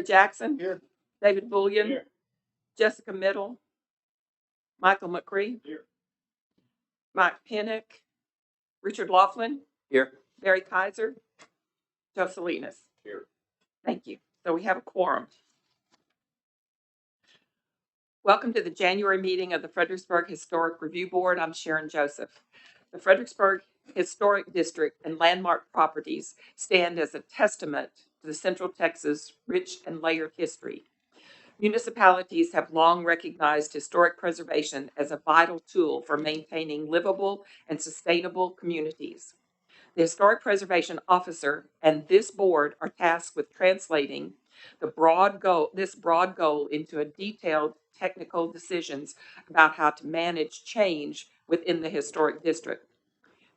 Jackson, Here. David Bullion, Here. Jessica Middle, Michael McCree, Here. Mike Pinnock, Richard Laughlin, Here. Barry Kaiser, Joe Salinas. Here. Thank you. So we have a quorum. Welcome to the January meeting of the Fredericksburg Historic Review Board. I'm Sharon Joseph. The Fredericksburg Historic District and landmark properties stand as a testament to the Central Texas rich and layered history. Municipalities have long recognized historic preservation as a vital tool for maintaining livable and sustainable communities. The Historic Preservation Officer and this board are tasked with translating this broad goal into a detailed technical decisions about how to manage change within the historic district.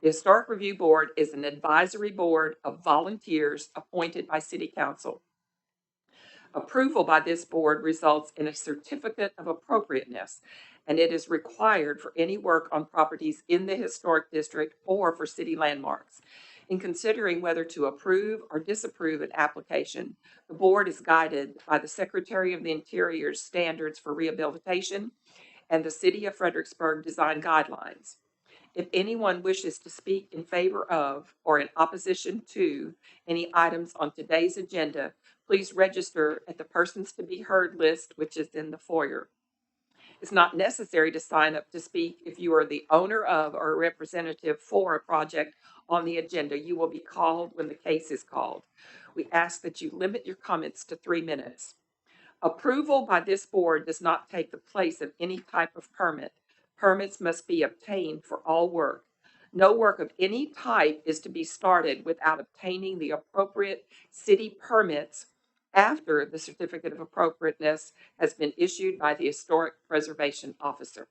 The Historic Review Board is an advisory board of volunteers appointed by City Council. Approval by this board results in a certificate of appropriateness, and it is required for any work on properties in the historic district or for city landmarks. In considering whether to approve or disapprove an application, the board is guided by the Secretary of the Interior's standards for rehabilitation and the City of Fredericksburg design guidelines. If anyone wishes to speak in favor of or in opposition to any items on today's agenda, please register at the persons to be heard list, which is in the foyer. It's not necessary to sign up to speak if you are the owner of or a representative for a project on the agenda. You will be called when the case is called. We ask that you limit your comments to 3 minutes. Approval by this board does not take the place of any type of permit. Permits must be obtained for all work. No work of any type is to be started without obtaining the appropriate city permits after the certificate of appropriateness has been issued by the Historic Preservation Officer.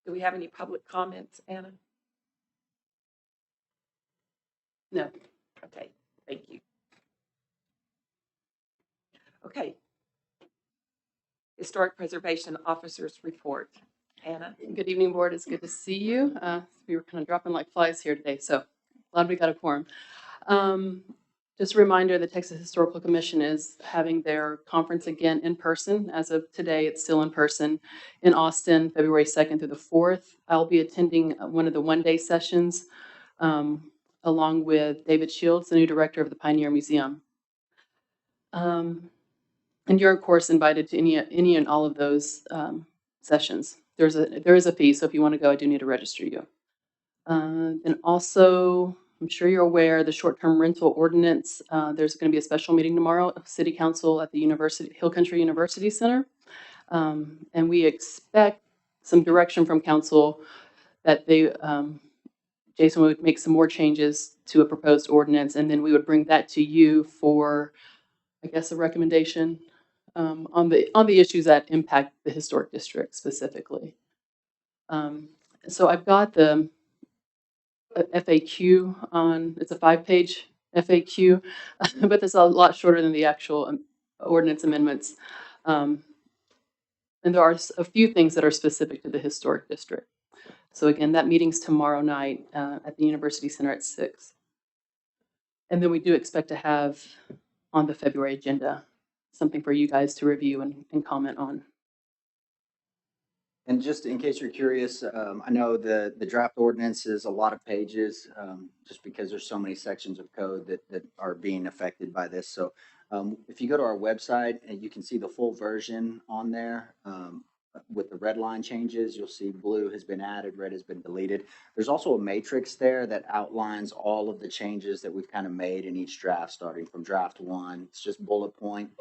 Do we have any public comments, Anna? No. Okay, thank you. Okay. Historic Preservation Officer's report. Anna? Good evening, board. It's good to see you. We were kind of dropping like flies here today, so glad we got a quorum. Just a reminder, the Texas Historical Commission is having their conference again in person. As of today, it's still in person in Austin, February 2nd through the 4th. I'll be attending one of the one-day sessions along with David Shields, the new director of the Pioneer Museum. And you're, of course, invited to any and all of those sessions. There is a fee, so if you want to go, I do need to register you. And also, I'm sure you're aware, the short-term rental ordinance, there's going to be a special meeting tomorrow of City Council at the Hill Country University Center. And we expect some direction from council that Jason would make some more changes to a proposed ordinance, and then we would bring that to you for, I guess, a recommendation on the issues that impact the historic district specifically. So I've got the FAQ on, it's a 5-page FAQ, but it's a lot shorter than the actual ordinance amendments. And there are a few things that are specific to the historic district. So again, that meeting's tomorrow night at the University Center at 6. And then we do expect to have on the February agenda something for you guys to review and comment on. And just in case you're curious, I know the draft ordinance is a lot of pages, just because there's so many sections of code that are being affected by this. So if you go to our website and you can see the full version on there, with the red line changes, you'll see blue has been added, red has been deleted. There's also a matrix there that outlines all of the changes that we've kind of made in each draft, starting from draft 1. It's just bullet point.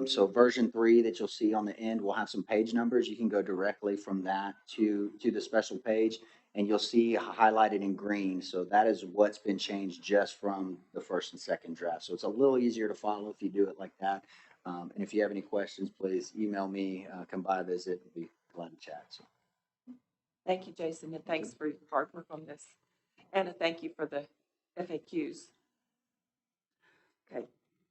So version 3 that you'll see on the end will have some page numbers. You can go directly from that to the special page, and you'll see highlighted in green. So that is what's been changed just from the first and second draft. So it's a little easier to follow if you do it like that. And if you have any questions, please email me, come by, visit, I'll be glad to chat. So. Thank you, Jason, and thanks for your hard work on this. Anna, thank you for the FAQs. Okay,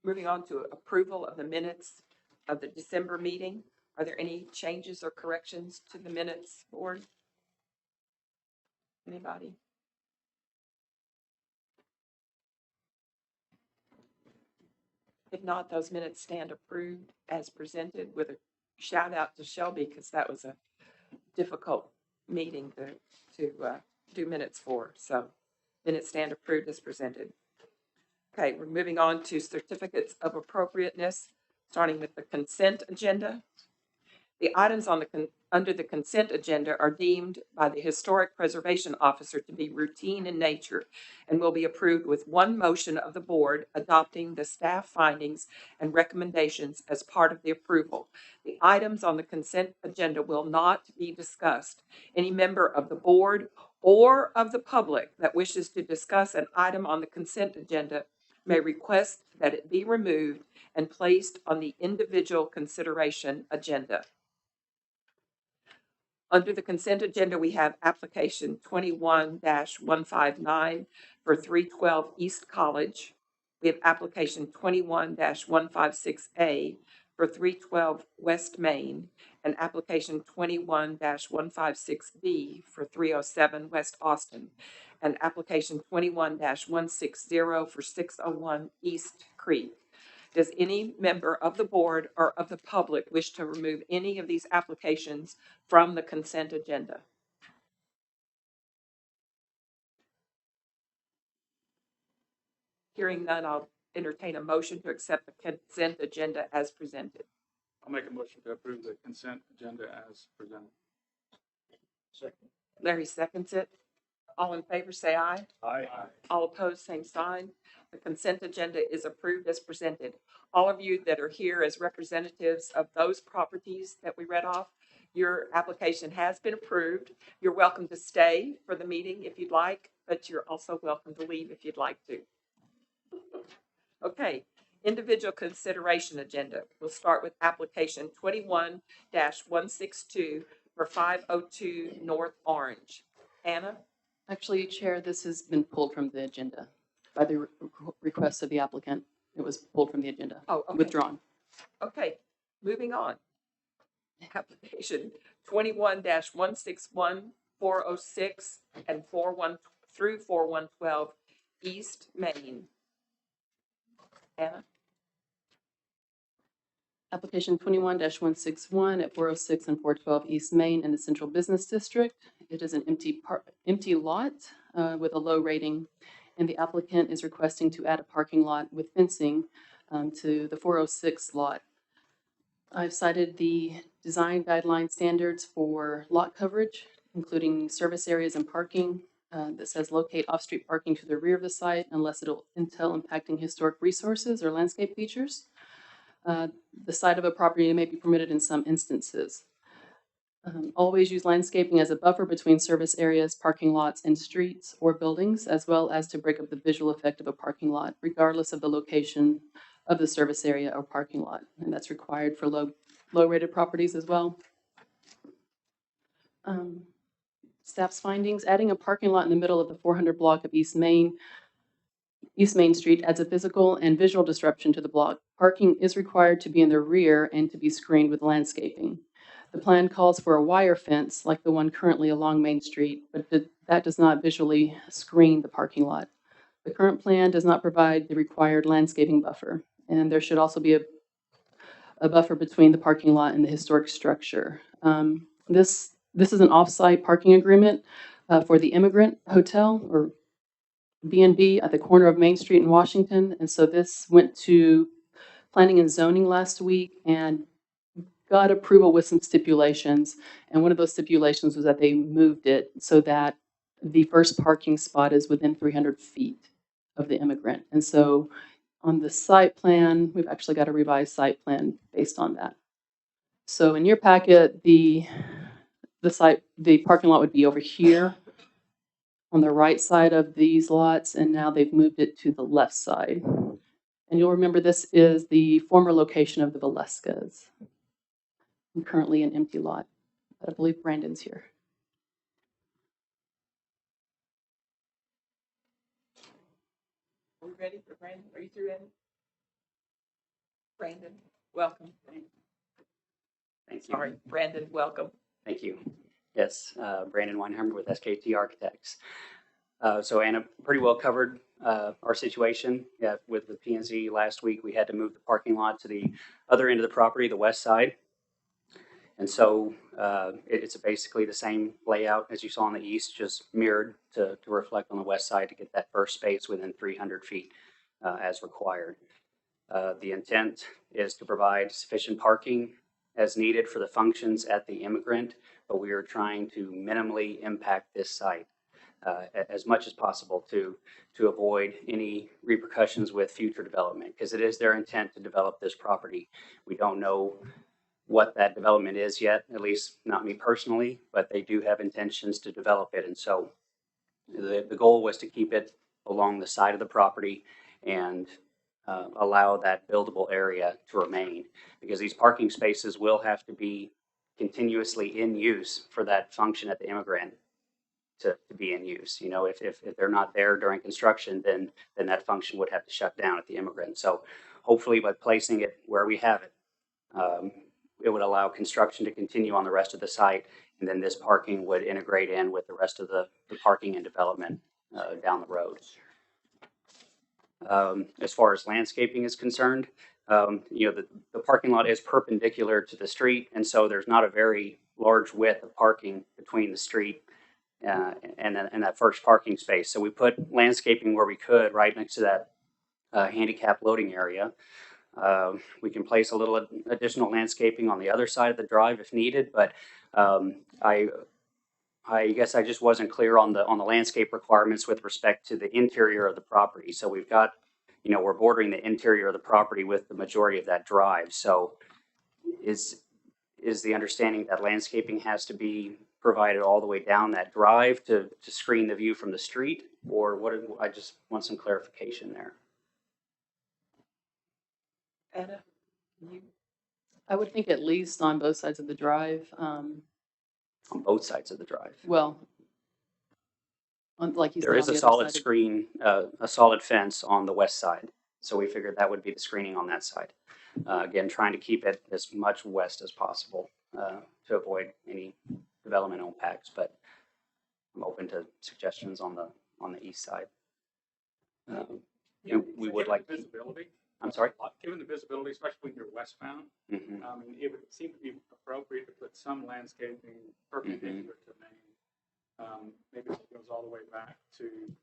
moving on to approval of the minutes of the December meeting. Are there any changes or corrections to the minutes, board? Anybody? If not, those minutes stand approved as presented with a shout out to Shelby because that was a difficult meeting to do minutes for. So minutes stand approved as presented. Okay, we're moving on to certificates of appropriateness, starting with the consent agenda. The items on under the consent agenda are deemed by the Historic Preservation Officer to be routine in nature and will be approved with one motion of the board adopting the staff findings and recommendations as part of the approval. The items on the consent agenda will not be discussed. Any member of the board or of the public that wishes to discuss an item on the consent agenda may request that it be removed and placed on the individual consideration agenda. Under the consent agenda, we have application 21-159 for 312 East College. We have application 21-156A for 312 West Main, and application 21-156B for 307 West Austin, and application 21-160 for 601 East Creek. Does any member of the board or of the public wish to remove any of these applications from the consent agenda? Hearing none, I'll entertain a motion to accept the consent agenda as presented. I'll make a motion to approve the consent agenda as presented. Second. Larry seconds it. All in favor, say aye. Aye. All opposed, same sign. The consent agenda is approved as presented. All of you that are here as representatives of those properties that we read off, your application has been approved. You're welcome to stay for the meeting if you'd like, but you're also welcome to leave if you'd like to. Okay, individual consideration agenda. We'll start with application 21-162 for 502 North Orange. Anna? Actually, Chair, this has been pulled from the agenda by the request of the applicant. It was pulled from the agenda, Oh, okay. withdrawn. Okay, moving on. Application 21-161, 406, and 41 through 4112 East Main. Anna? Application 21-161 at 406 and 412 East Main in the Central Business District. It is an empty lot with a low rating, and the applicant is requesting to add a parking lot with fencing to the 406 lot. I've cited the design guideline standards for lot coverage, including service areas and parking that says locate off-street parking to the rear of the site unless it'll entail impacting historic resources or landscape features. The site of a property may be permitted in some instances. Always use landscaping as a buffer between service areas, parking lots, and streets or buildings, as well as to break up the visual effect of a parking lot, regardless of the location of the service area or parking lot. And that's required for low-rated properties as well. Staff's findings: adding a parking lot in the middle of the 400 block of East Main Street adds a physical and visual disruption to the block. Parking is required to be in the rear and to be screened with landscaping. The plan calls for a wire fence like the one currently along Main Street, but that does not visually screen the parking lot. The current plan does not provide the required landscaping buffer, and there should also be a buffer between the parking lot and the historic structure. This is an off-site parking agreement for the Immigrant Hotel, or B&B, at the corner of Main Street in Washington. And so this went to Planning and Zoning last week and got approval with some stipulations. And one of those stipulations was that they moved it so that the first parking spot is within 300 feet of the Immigrant. And so on the site plan, we've actually got a revised site plan based on that. So in your packet, the parking lot would be over here on the right side of these lots, and now they've moved it to the left side. And you'll remember this is the former location of the Valescas, and currently an empty lot. But I believe Brandon's here. Are we ready for Brandon? Are you through, Anna? Brandon, welcome. Thank you. Sorry, Brandon, welcome. Thank you. Yes, Brandon Weinheimer with SKT Architects. So Anna pretty well covered our situation with P&Z last week. We had to move the parking lot to the other end of the property, the west side. And so it's basically the same layout as you saw on the east, just mirrored to reflect on the west side to get that first space within 300 feet as required. The intent is to provide sufficient parking as needed for the functions at the immigrant, but we are trying to minimally impact this site as much as possible to avoid any repercussions with future development, because it is their intent to develop this property. We don't know what that development is yet, at least not me personally, but they do have intentions to develop it. And so the goal was to keep it along the side of the property and allow that buildable area to remain, because these parking spaces will have to be continuously in use for that function at the immigrant to be in use. You know, if they're not there during construction, then that function would have to shut down at the immigrant. So hopefully by placing it where we have it, it would allow construction to continue on the rest of the site, and then this parking would integrate in with the rest of the parking and development down the road. As far as landscaping is concerned, you know, the parking lot is perpendicular to the street, and so there's not a very large width of parking between the street and that first parking space. So we put landscaping where we could, right next to that handicap loading area. We can place a little additional landscaping on the other side of the drive if needed, but I guess I just wasn't clear on the landscape requirements with respect to the interior of the property. So we've got, you know, we're bordering the interior of the property with the majority of that drive. So is the understanding that landscaping has to be provided all the way down that drive to screen the view from the street, or what? I just want some clarification there. Anna, you, I would think at least on both sides of the drive. On both sides of the drive. Well, like you said, There is on a the other solid side of- screen, a solid fence on the west side. So we figured that would be the screening on that side. Again, trying to keep it as much west as possible to avoid any development impacts, but I'm open to suggestions on the east side. We would like to. Visibility. I'm sorry? Given the visibility, especially when you're westbound, Mhm. it would seem to be appropriate to put some landscaping perpendicular to Main. Maybe it goes all the way back to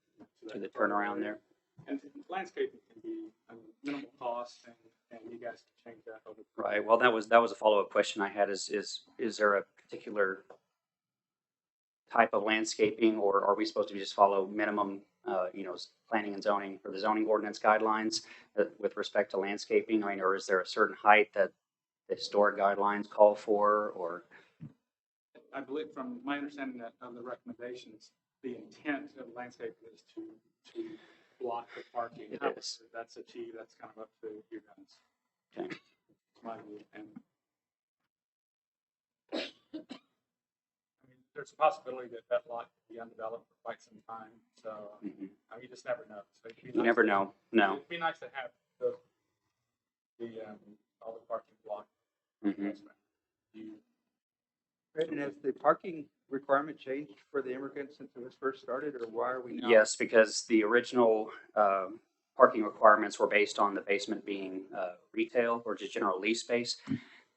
the turnaround there. And landscaping can be minimal cost, and you guys can change that over. Right. Well, that was a follow-up question I had. Is there a particular type of landscaping, or are we supposed to just follow minimum, you know, planning and zoning or the zoning ordinance guidelines with respect to landscaping? I mean, or is there a certain height that the historic guidelines call for, or? I believe, from my understanding of the recommendations, the intent of landscaping is to block the parking. It However, is. that's achieved. That's kind of up to you guys. Okay. It's my view. And I mean, there's a possibility that lot could be undeveloped for quite some time. So I mean, you just never know. So it'd be You never know. No. It'd be nice to have all the parking blocked. Mhm. And has the parking requirement changed for the immigrants since it was first started, or why are we now? Yes, because the original parking requirements were based on the basement being retail or just general lease space.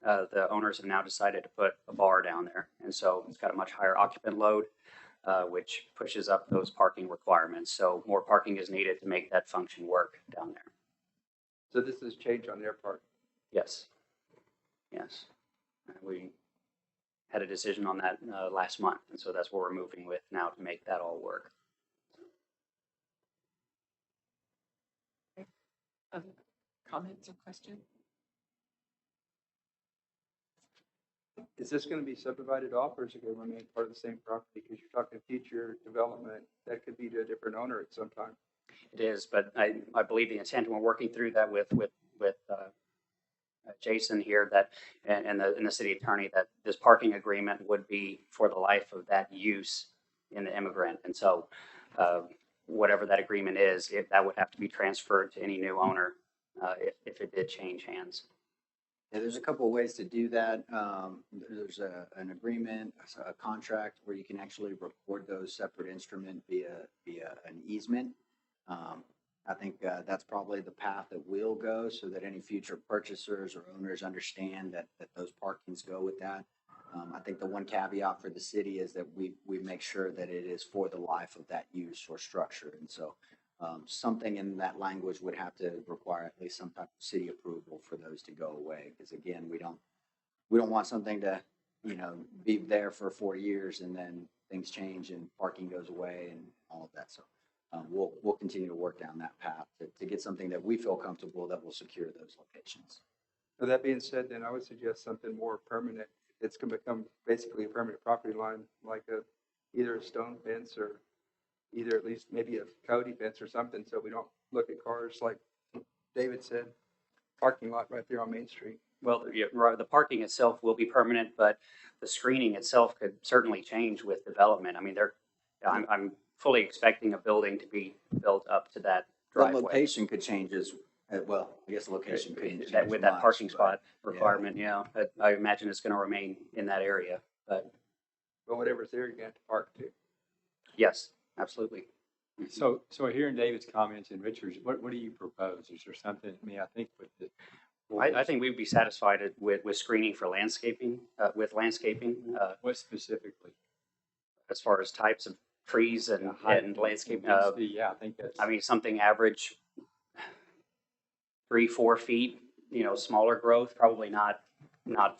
The owners have now decided to put a bar down there, and so it's got a much higher occupant load, which pushes up those parking requirements. So more parking is needed to make that function work down there. So this is change on their part. Yes. Yes. And we had a decision on that last month, and so that's what we're moving with now to make that all work. comments or questions? Is this going to be subdivided off, or is it going to remain part of the same property? Because you're talking future development, that could be to a different owner at some time. It is, but I believe the intent, and we're working through that with Jason here, that and the city attorney, that this parking agreement would be for the life of that use in the immigrant. And so whatever that agreement is, that would have to be transferred to any new owner if it did change hands. Yeah, there's a couple of ways to do that. There's an agreement, a contract where you can actually record those separate instrument via an easement. I think that's probably the path that we'll go so that any future purchasers or owners understand that those parkings go with that. I think the one caveat for the city is that we make sure that it is for the life of that use or structure. And so something in that language would have to require at least some type of city approval for those to go away. Because again, we don't want something to, be there for 4 years and then things change and parking goes away and all of that. So we'll continue to work down that path to get something that we feel comfortable that will secure those locations. With that being said, then I would suggest something more permanent. It's gonna become basically a permanent property line, like either a stone fence or either at least maybe a coyote fence or something, so we don't look at cars like David said, parking lot right there on Main Street. Well, the parking itself will be permanent, but the screening itself could certainly change with development. I mean, I'm fully expecting a building to be built up to that The driveway. location could change well, I guess the location couldn't change That, with that much, parking but- spot requirement, yeah, I imagine it's gonna remain in that area, but But whatever's there, you're gonna have to park too. yes, absolutely. So hearing David's comments and Richard's, what do you propose? Is there something, I think with the. I think we'd be satisfied with screening for landscaping, What specifically? as far as types of trees The and height and landscape. density? Yeah, I think that's. I mean, something average 3-4 feet, smaller growth, probably not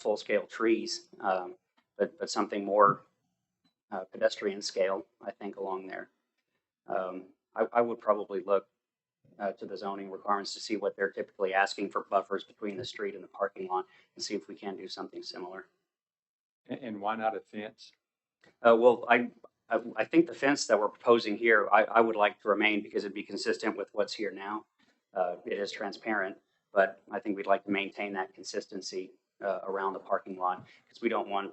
full scale trees, but something more pedestrian scale, I think, along there. I would probably look to the zoning requirements to see what they're typically asking for buffers between the street and the parking lot and see if we can do something similar. And why not a fence? Well, I think the fence that we're proposing here, I would like to remain because it'd be consistent with what's here now. It is transparent, but I think we'd like to maintain that consistency around the parking lot because we don't want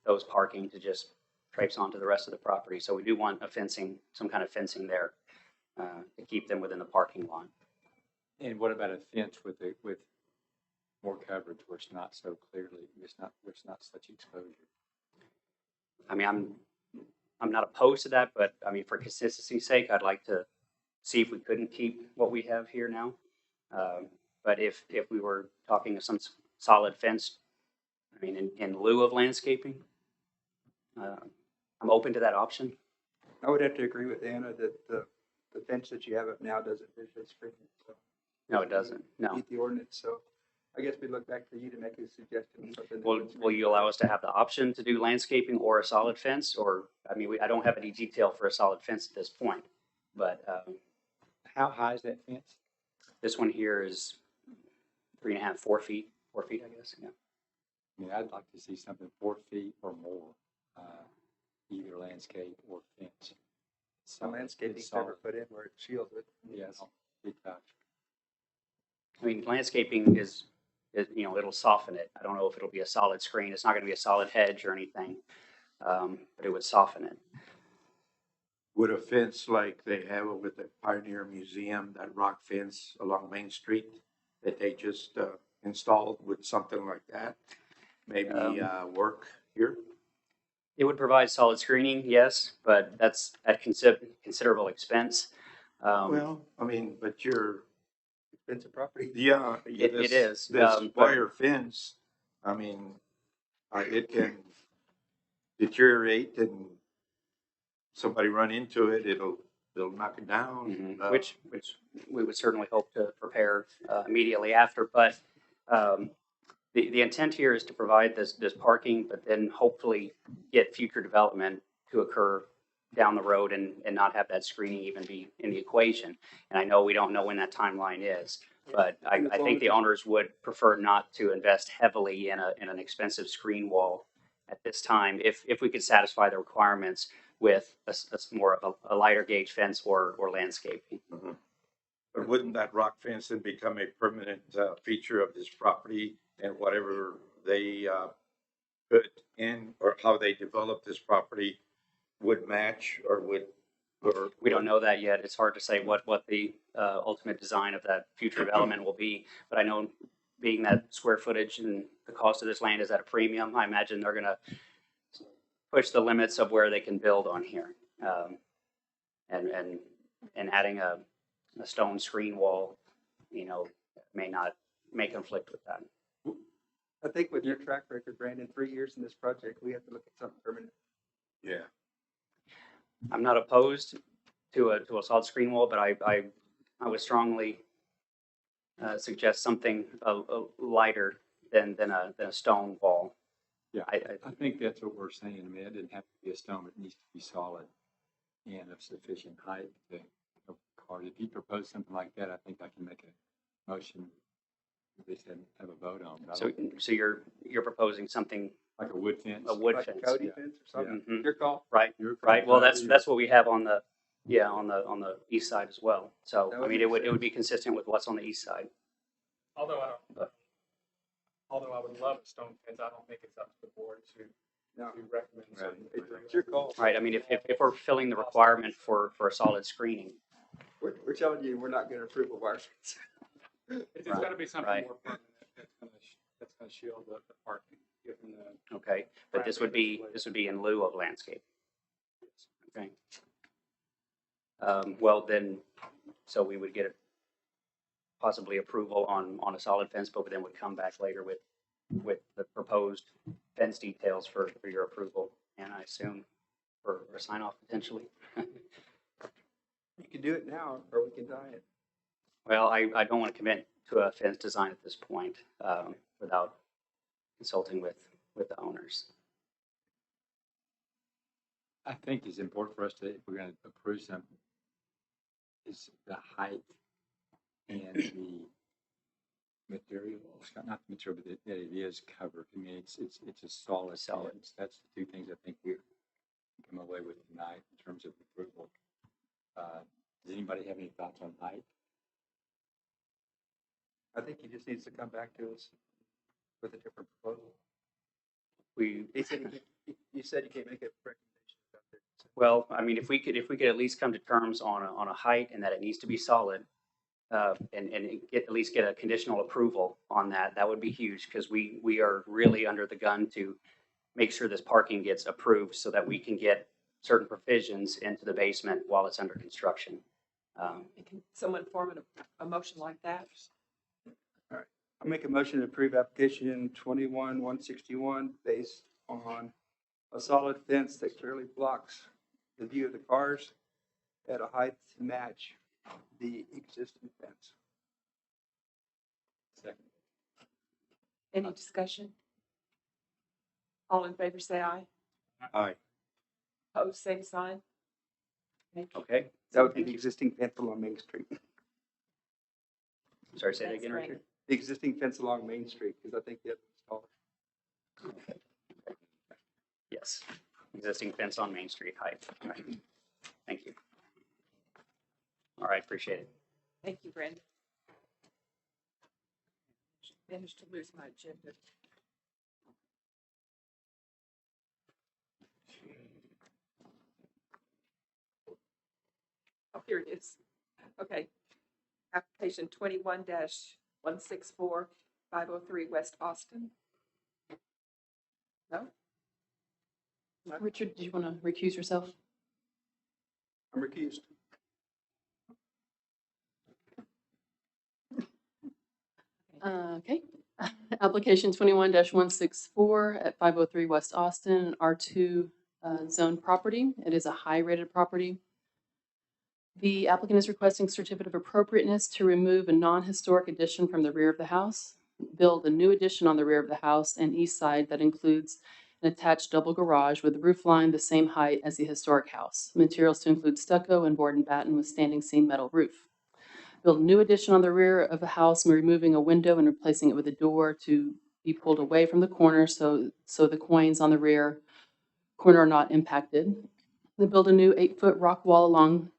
those parking to just traipse onto the rest of the property. So we do want some kind of fencing there to keep them within the parking lot. And what about a fence with more coverage where it's not so clearly, where it's not such exposure? I mean, I'm not opposed to that, but I mean, for consistency's sake, I'd like to see if we couldn't keep what we have here now. But if we were talking of some solid fence, I mean, in lieu of landscaping, I'm open to that option. I would have to agree with Anna that the fence that you have up now doesn't visually screen it, so. No, it doesn't. No. Meet the ordinance, so I guess we look back to you to make a suggestion. of something that Will would screen Will you allow us to have the option to do landscaping or a solid fence? Or, I mean, I don't have any detail for a solid fence at this point, but How high is that fence? this one here is 3.5, 4 feet, 4 feet, I guess. Yeah. I'd like to see something 4 feet or more, either landscape or fence. Some landscaping's never put in where it shields it. Yes, big touch. I mean, landscaping is, it'll soften it. I don't know if it'll be a solid screen. It's not going to be a solid hedge or anything, but it would soften it. Would a fence like they have over at the Pioneer Museum, that rock fence along Main Street that they just installed, would something like that maybe work here? It would provide solid screening, yes, but that's at considerable expense. Well, I mean, but Expensive property. yeah. It is, This but- wire fence, I mean, it can deteriorate and somebody run into it, it'll knock it down. Which we would certainly hope to prepare immediately after. But the intent here is to provide this parking, but then hopefully get future development to occur down the road and not have that screening even be in the equation. And I know we don't know when that timeline is, but I think the owners would prefer not to invest heavily in an expensive screen wall at this time if we could satisfy the requirements with a more of a lighter gauge fence or landscaping. But wouldn't that rock fence then become a permanent feature of this property and whatever they put in or how they develop this property would match or would? Or We don't know that yet. It's hard to say what the ultimate design of that future development will be. But I know, being that square footage and the cost of this land is at a premium, I imagine they're going to push the limits of where they can build on here. And and adding a stone screen wall, you know, may conflict with that. I think with your track record, Brandon, 3 years in this project, we have to look at something permanent. Yeah. I'm not opposed to a solid screen wall, but I would strongly suggest something a lighter than a stone wall. Yeah, I I think that's what we're saying. I mean, it didn't have to be a stone, it needs to be solid and of sufficient height to go cars. If you propose something like that, I think I can make a motion, at least have a vote on. But I so don't- so you're proposing something, Like a wood fence. a wood Like fence, a Cody yeah. fence or something. Mhm. Your call. right? Your Right. Well, property. that's what we have on the on the east side as well. So That I would mean, make it would sense. be consistent with what's on the east side. Although I would love a stone fence, I don't think it's up to the board to No, recommend Right. something. it's your call. Right. I mean, if we're filling the requirement for a solid screening, We're telling you, we're not going to approve a wire fence. It's got to be something Right. more permanent that's going to shield the parking, given the. okay. But this would be in lieu of landscape. Okay. Well, then, so we would get possibly approval on a solid fence, but then would come back later with the proposed fence details for your approval, and I assume for a sign off potentially. You can do it now, or we can die it. Well, I don't want to commit to a fence design at this point without consulting with the owners. I think it's important for us to, if we're going to approve something, is the height and the material, not the material, but that it is covered. I mean, it's a solid fence. That's the two things I think we come away with tonight in terms of approval. Does anybody have any thoughts on height? I think he just needs to come back to us with a different proposal. We He said you said you can't make a recommendation about that. Well, I mean, if we could at least come to terms on a height and that it needs to be solid, and at least get a conditional approval on that, that would be huge, because we are really under the gun to make sure this parking gets approved so that we can get certain provisions into the basement while it's under construction. Can someone form a motion like that? I'll make a motion to approve application 21-161 based on a solid fence that clearly blocks the view of the cars at a height to match the existing fence. Second. Any discussion? All in favor, say aye. Aye. Opposed, same sign. Thank you. Okay, That would be Thank the you. existing fence along Main Street. sorry, say that That's again, great. Richard? The existing fence along Main Street, because I think the other one's taller. Yes, existing fence on Main Street height. Right. Thank you. All right, appreciate it. Thank you, Brandon. Managed to lose my agenda. Oh, here it is. Okay. Application 21-164, 503 West Austin. No? Richard, do you want to recuse yourself? I'm recused. Okay. Application 21-164 at 503 West Austin, R2 zone property. It is a high-rated property. The applicant is requesting certificate of appropriateness to remove a non-historic addition from the rear of the house, build a new addition on the rear of the house and east side that includes an attached double garage with roof line the same height as the historic house. Materials to include stucco and board and batten with standing seam metal roof. Build a new addition on the rear of the house, removing a window and replacing it with a door to be pulled away from the corner so the coins on the rear corner are not impacted. They build a new 8-foot rock wall along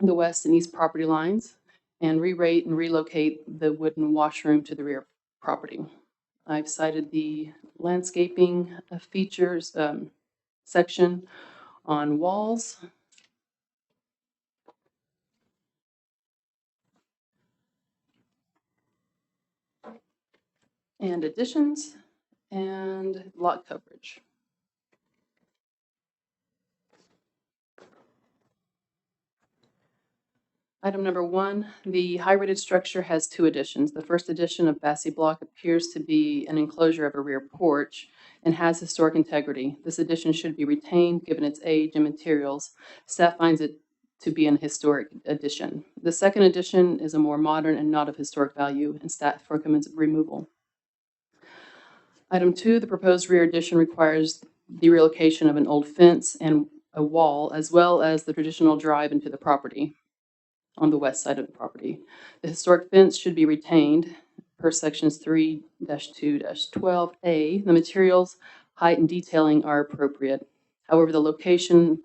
the west and east property lines and re-rate and relocate the wooden washroom to the rear property. I've cited the landscaping features section on walls. And additions and lot coverage. Item number 1, the high-rated structure has 2 additions. The first addition of Bassey Block appears to be an enclosure of a rear porch and has historic integrity. This addition should be retained given its age and materials. Staff finds it to be an historic addition. The second addition is a more modern and not of historic value, and staff recommends removal. Item 2, the proposed rear addition requires the relocation of an old fence and a wall, as well as the traditional drive into the property on the west side of the property. The historic fence should be retained per sections 3-2-12A. The materials, height, and detailing are appropriate. However, the location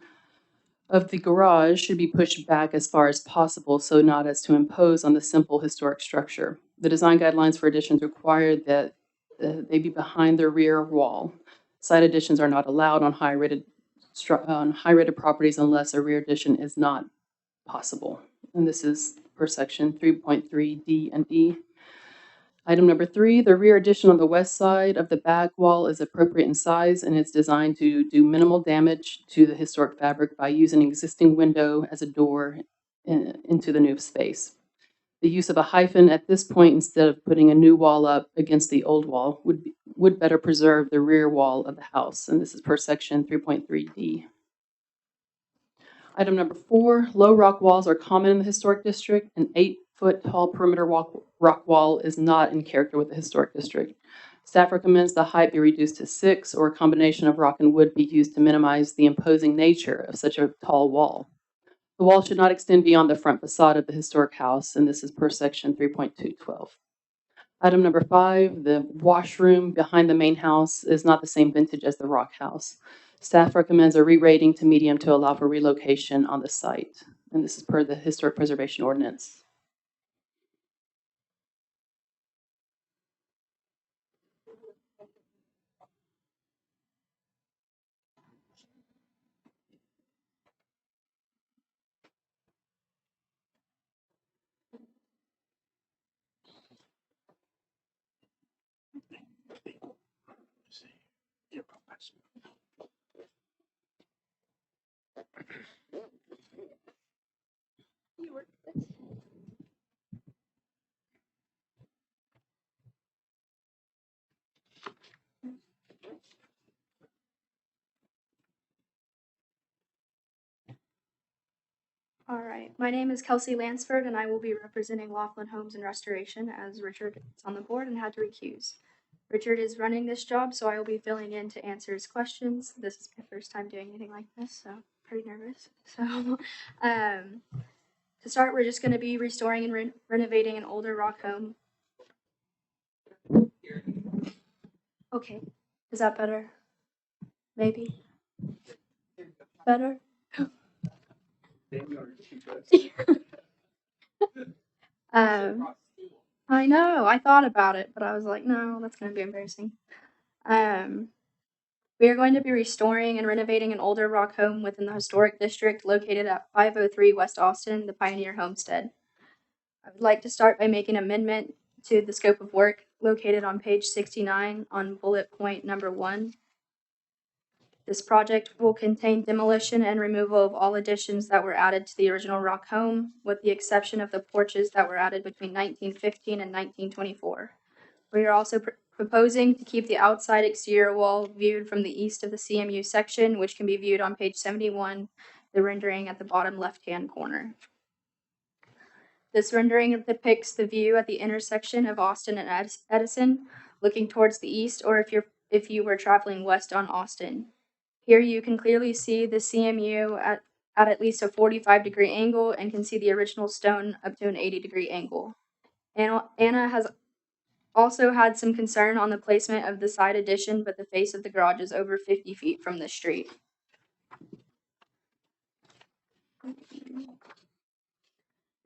of the garage should be pushed back as far as possible so not as to impose on the simple historic structure. The design guidelines for additions require that they be behind the rear wall. Side additions are not allowed on high-rated properties unless a rear addition is not possible. And this is per section 3.3D and E. Item number 3, the rear addition on the west side of the back wall is appropriate in size and it's designed to do minimal damage to the historic fabric by using an existing window as a door into the new space. The use of a hyphen at this point instead of putting a new wall up against the old wall would better preserve the rear wall of the house. And this is per section 3.3D. Item number 4, low rock walls are common in the historic district. An 8-foot tall perimeter rock wall is not in character with the historic district. Staff recommends the height be reduced to 6 or a combination of rock and wood be used to minimize the imposing nature of such a tall wall. The wall should not extend beyond the front facade of the historic house, and this is per section 3.212. Item number 5, the washroom behind the main house is not the same vintage as the rock house. Staff recommends a re-rating to medium to allow for relocation on the site, and this is per the Historic Preservation Ordinance. All right, my name is Kelsey Lansford, and I will be representing Laughlin Homes and Restoration as Richard is on the board and had to recuse. Richard is running this job, so I will be filling in to answer his questions. This is my first time doing anything like this, so pretty nervous. So, to start, we're just going to be restoring and renovating an older rock home. Okay, is that better? Maybe. Better? I know, I thought about it, but I was like, no, that's going to be embarrassing. We are going to be restoring and renovating an older rock home within the historic district located at 503 West Austin, the Pioneer Homestead. I would like to start by making an amendment to the scope of work located on page 69 on bullet point number 1. This project will contain demolition and removal of all additions that were added to the original rock home, with the exception of the porches that were added between 1915 and 1924. We are also proposing to keep the outside exterior wall viewed from the east of the CMU section, which can be viewed on page 71, the rendering at the bottom left-hand corner. This rendering depicts the view at the intersection of Austin and Edison, looking towards the east, or if you were traveling west on Austin. Here you can clearly see the CMU at least a 45-degree angle and can see the original stone up to an 80-degree angle. Anna has also had some concern on the placement of the side addition, but the face of the garage is over 50 feet from the street.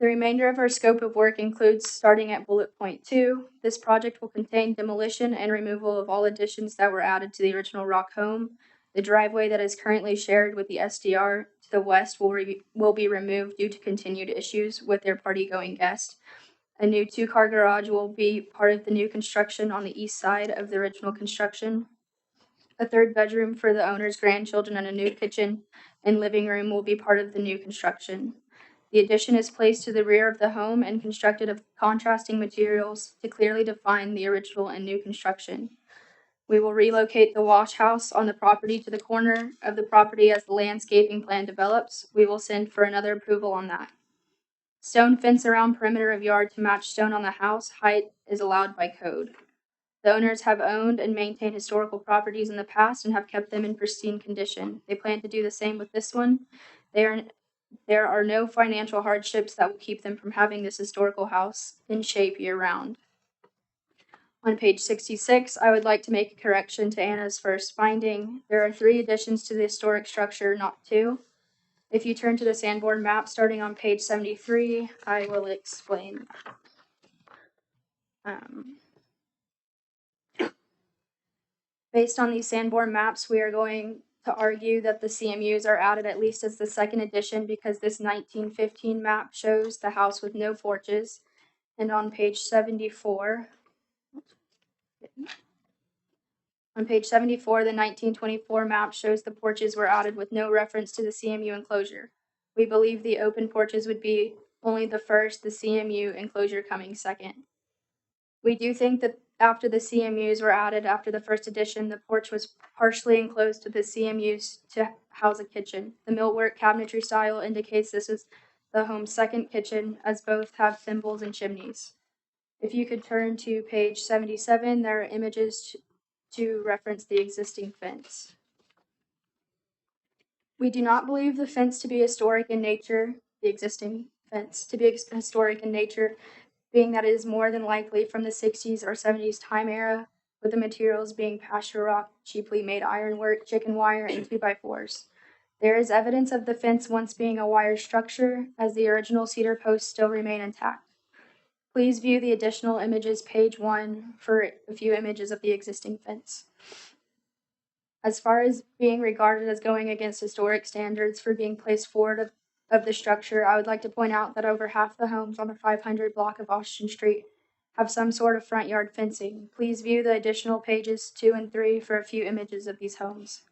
The remainder of our scope of work includes starting at bullet point 2. This project will contain demolition and removal of all additions that were added to the original rock home. The driveway that is currently shared with the SDR to the west will be removed due to continued issues with their party-going guest. A new 2-car garage will be part of the new construction on the east side of the original construction. A 3rd bedroom for the owner's grandchildren and a new kitchen and living room will be part of the new construction. The addition is placed to the rear of the home and constructed of contrasting materials to clearly define the original and new construction. We will relocate the wash house on the property to the corner of the property as the landscaping plan develops. We will send for another approval on that. Stone fence around perimeter of yard to match stone on the house. Height is allowed by code. The owners have owned and maintained historical properties in the past and have kept them in pristine condition. They plan to do the same with this one. There are no financial hardships that will keep them from having this historical house in shape year-round. On page 66, I would like to make a correction to Anna's first finding. There are 3 additions to the historic structure, not 2. If you turn to the Sanborn map starting on page 73, I will explain. Based on these Sanborn maps, we are going to argue that the CMUs are added at least as the second addition because this 1915 map shows the house with no porches. And on page 74, the 1924 map shows the porches were added with no reference to the CMU enclosure. We believe the open porches would be only the first, the CMU enclosure coming second. We do think that after the CMUs were added after the first edition, the porch was partially enclosed to the CMUs to house a kitchen. The millwork cabinetry style indicates this is the home's second kitchen, as both have thimbles and chimneys. If you could turn to page 77, there are images to reference the existing fence. We do not believe the fence to be historic in nature, the existing fence to be historic in nature, being that it is more than likely from the 60s or 70s time era, with the materials being pasture rock, cheaply made ironwork, chicken wire, and 2x4s. There is evidence of the fence once being a wire structure, as the original cedar posts still remain intact. Please view the additional images, page 1, for a few images of the existing fence. As far as being regarded as going against historic standards for being placed forward of the structure, I would like to point out that over half the homes on the 500 block of Austin Street have some sort of front yard fencing. Please view the additional pages 2 and 3 for a few images of these homes.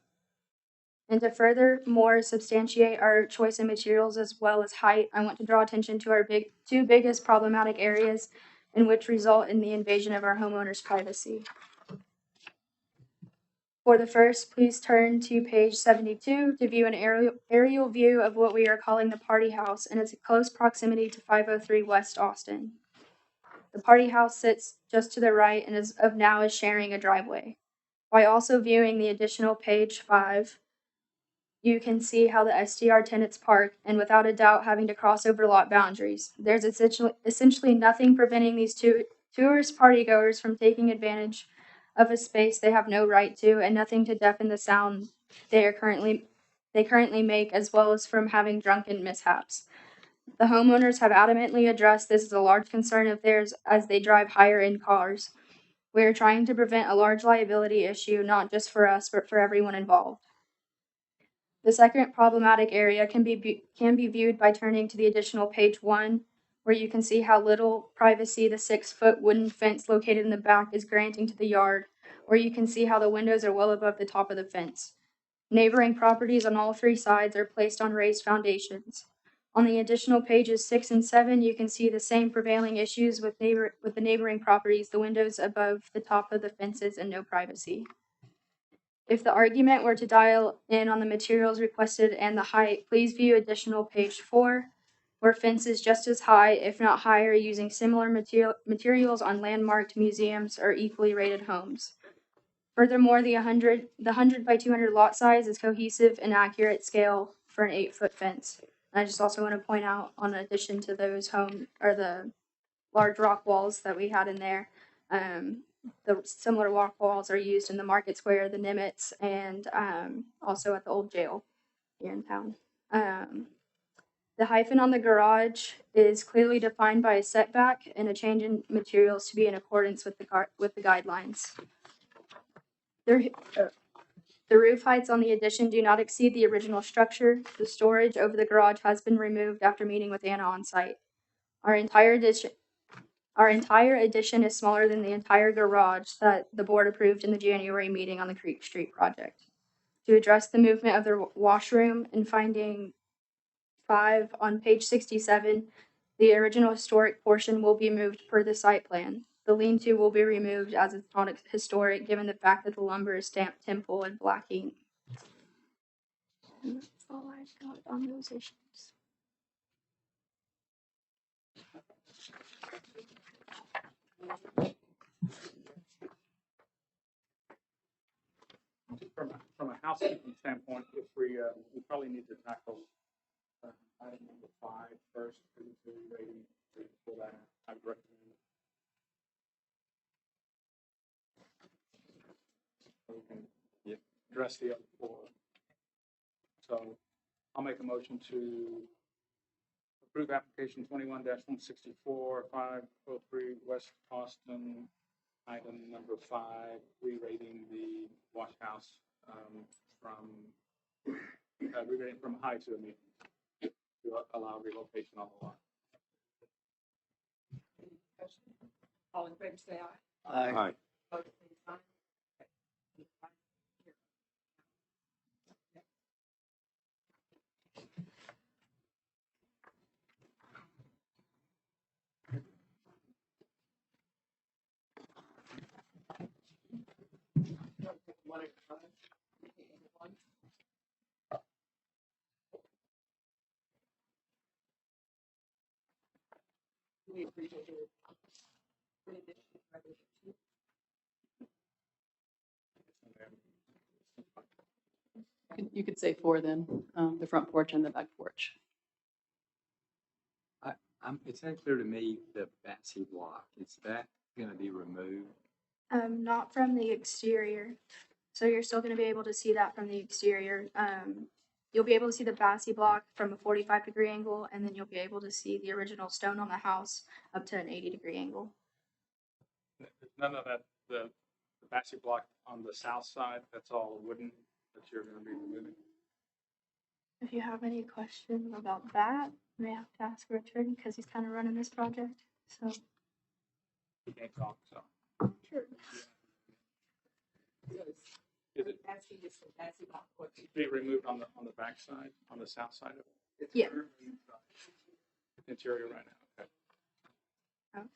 And to furthermore substantiate our choice in materials as well as height, I want to draw attention to our two biggest problematic areas in which result in the invasion of our homeowners' privacy. For the first, please turn to page 72 to view an aerial view of what we are calling the party house and its close proximity to 503 West Austin. The party house sits just to the right and is sharing a driveway. By also viewing the additional page 5, you can see how the SDR tenants park, and without a doubt having to cross over lot boundaries. There's essentially nothing preventing these tourist partygoers from taking advantage of a space they have no right to, and nothing to deafen the sound they currently make, as well as from having drunken mishaps. The homeowners have adamantly addressed this as a large concern of theirs as they drive higher-end cars. We are trying to prevent a large liability issue, not just for us, but for everyone involved. The second problematic area can be viewed by turning to the additional page 1, where you can see how little privacy the 6-foot wooden fence located in the back is granting to the yard, or you can see how the windows are well above the top of the fence. Neighboring properties on all 3 sides are placed on raised foundations. On the additional pages 6 and 7, you can see the same prevailing issues with the neighboring properties, the windows above the top of the fences, and no privacy. If the argument were to dial in on the materials requested and the height, please view additional page 4, where fence is just as high, if not higher, using similar materials on landmarked museums or equally rated homes. Furthermore, the 100 by 200 lot size is cohesive and accurate scale for an 8-foot fence. And I just also want to point out, on addition to those the large rock walls that we had in there, the similar rock walls are used in the Market Square, the Nimitz, and also at the old jail here in town. The hyphen on the garage is clearly defined by a setback and a change in materials to be in accordance with the guidelines. The roof heights on the addition do not exceed the original structure. The storage over the garage has been removed after meeting with Anna on site. Our entire addition is smaller than the entire garage that the board approved in the January meeting on the Creek Street project. To address the movement of the washroom and finding 5 on page 67, the original historic portion will be moved per the site plan. The lean-to will be removed as it's not historic, given the fact that the lumber is stamped Temple in black ink. And that's all I've got on those issues. From a housekeeping standpoint, if we probably need to tackle item number 5 first, for rating for that. I would recommend. So we can address the other 4. So I'll make a motion to approve application 21-164, 503 West Austin, item number 5, re-rating the wash house re-rating from high to a medium to allow relocation on the lot. Any discussion? All in favor, say aye. Aye. Opposed, same sign. Okay. One at a time. We agree to do You could say 4 then, the front porch and the back porch. It's unclear to me, the Batsy block, is that gonna be removed? Not from the exterior. So you're still gonna be able to see that from the exterior. You'll be able to see the Bassy block from a 45-degree angle, and then you'll be able to see the original stone on the house up to an 80-degree angle. None of that, the Bassy block on the south side, that's all wooden that you're going to be removing. If you have any questions about that, you may have to ask Richard because he's kind of running this project. So You can't talk, so. sure. Is it be removed on the back side, on the south side of it? Yeah. Interior right now, okay. Oh.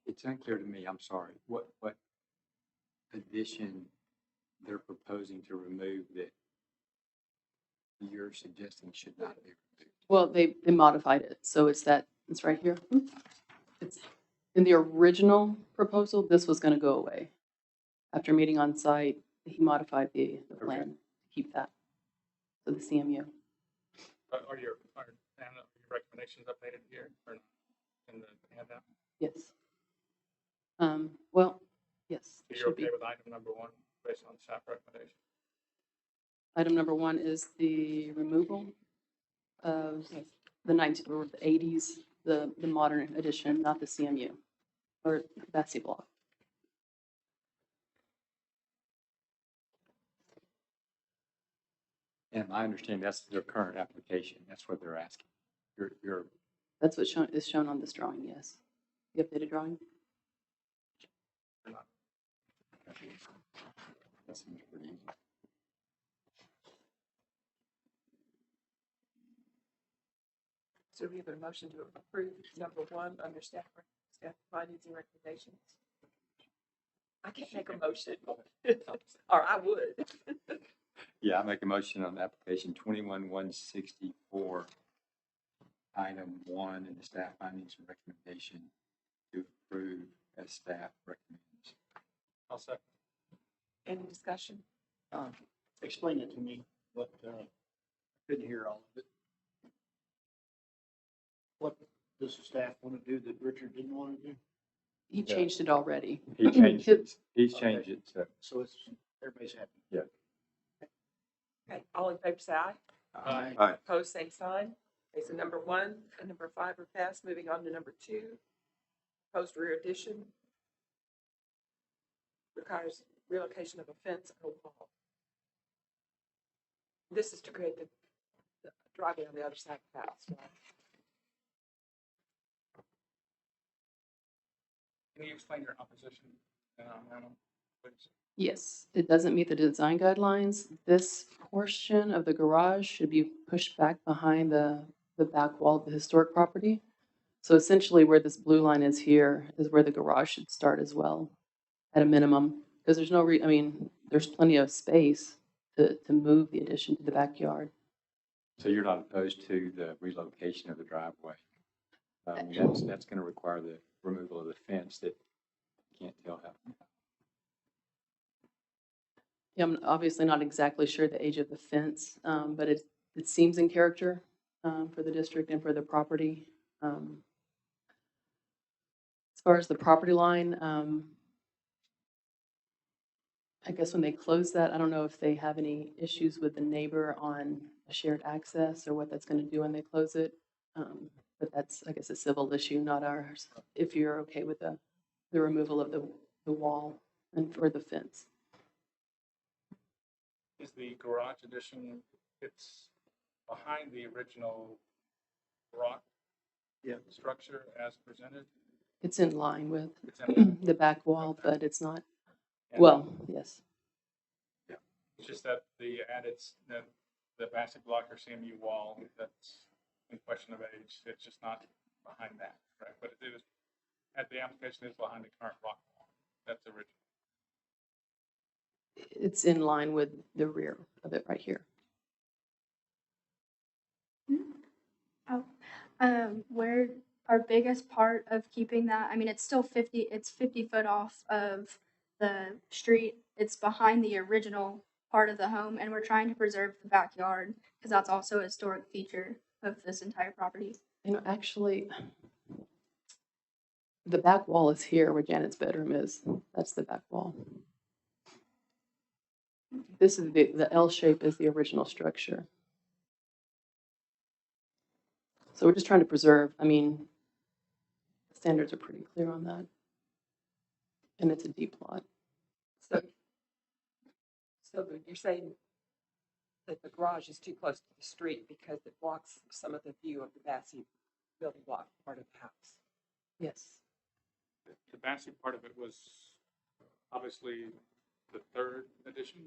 It's unclear to me, I'm sorry, what addition they're proposing to remove that you're suggesting should not be removed? Well, they modified it, so it's right here. It's in the original proposal, this was gonna go away. After meeting on site, he modified the plan to keep that, so the CMU. Are your recommendations updated here or not in the handout? Yes. Well, yes, So it you're should be. okay with item number 1 based on staff recommendation? Item number 1 is the removal of the 19 or the 80s, the modern edition, not the CMU or Betsy block. And I understand that's their current application, that's what they're asking. You're That's what is shown on this drawing, yes. The updated drawing? that seems pretty easy. So we have a motion to approve number 1 under staff findings and recommendations. I can't make a motion, or I would. Yeah, I make a motion on application 21-164, item 1 in the staff findings and recommendation to approve as staff recommends. I'll second. Any discussion? Explain it to me, but couldn't hear all of it. What does the staff want to do that Richard didn't want to do? He changed it already. He changed it, he's changed it, so. So it's, everybody's happy. Yeah. Okay, all in favor, say aye. Aye. Aye. Opposed, same sign. Okay, so number 1 and number 5 are passed. Moving on to number 2. Proposed rear addition requires relocation of a fence and a wall. This is to create the driveway on the other side of the house, right? Can you explain your opposition, Anna, please? Yes, it doesn't meet the design guidelines. This portion of the garage should be pushed back behind the back wall of the historic property. So essentially where this blue line is here is where the garage should start as well, at a minimum. Because there's no I mean, there's plenty of space to move the addition to the backyard. So you're not opposed to the relocation of the driveway? That's going to require the removal of the fence that you can't tell how. Yeah, I'm obviously not exactly sure the age of the fence, but it seems in character for the district and for the property. As far as the property line, I guess when they close that, I don't know if they have any issues with the neighbor on a shared access or what that's going to do when they close it. But that's, I guess, a civil issue, not ours, if you're okay with the removal of the wall and for the fence. Is the garage addition, it's behind the original rock structure as presented? It's in line with It's in- the back wall, but it's not, and well, yes. It's just that the added, the basic block or CMU wall, that's in question of age, it's just not behind that, right? But it is, at the application is behind the current rock wall. That's original. It's in line with the rear of it right here. Where our biggest part of keeping that, I mean, it's still 50 foot off of the street. It's behind the original part of the home, and we're trying to preserve the backyard because that's also a historic feature of this entire property. You know, actually, the back wall is here where Janet's bedroom is. That's the back wall. This is the L shape is the original structure. So we're just trying to preserve, I mean, the standards are pretty clear on that. And it's a deep lot. So you're saying that the garage is too close to the street because it blocks some of the view of the Bassy building block part of the house? Yes. The Bassett part of it was obviously the third edition.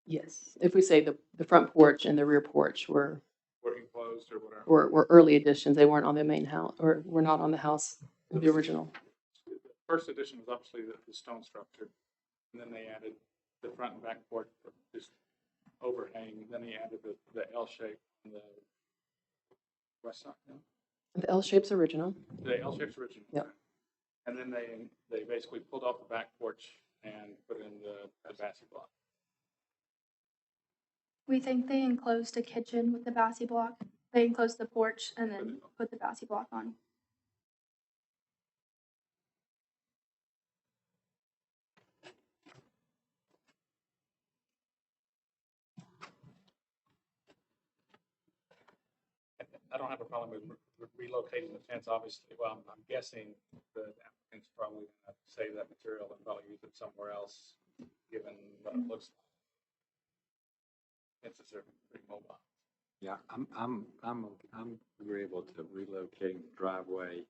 Yes. If we say the front porch and the rear porch were Enclosed or whatever. were early additions, they weren't on the main house, or were not on the house, the original. The first edition was obviously the stone structure, and then they added the front and back porch, just overhang, and then they added the L shape on the west side. No? The L shape's original. The L shape's original. Yep. And then they basically pulled off the back porch and put in the Bassett block. We think they enclosed a kitchen with the Bassy block. They enclosed the porch and then put the Bassy block on. I don't have a problem with relocating the fence, obviously. Well, I'm guessing the applicant's probably going to save that material and probably use it somewhere else, given what it looks like. Fences are pretty mobile. Yeah, I'm agreeable to relocating the driveway,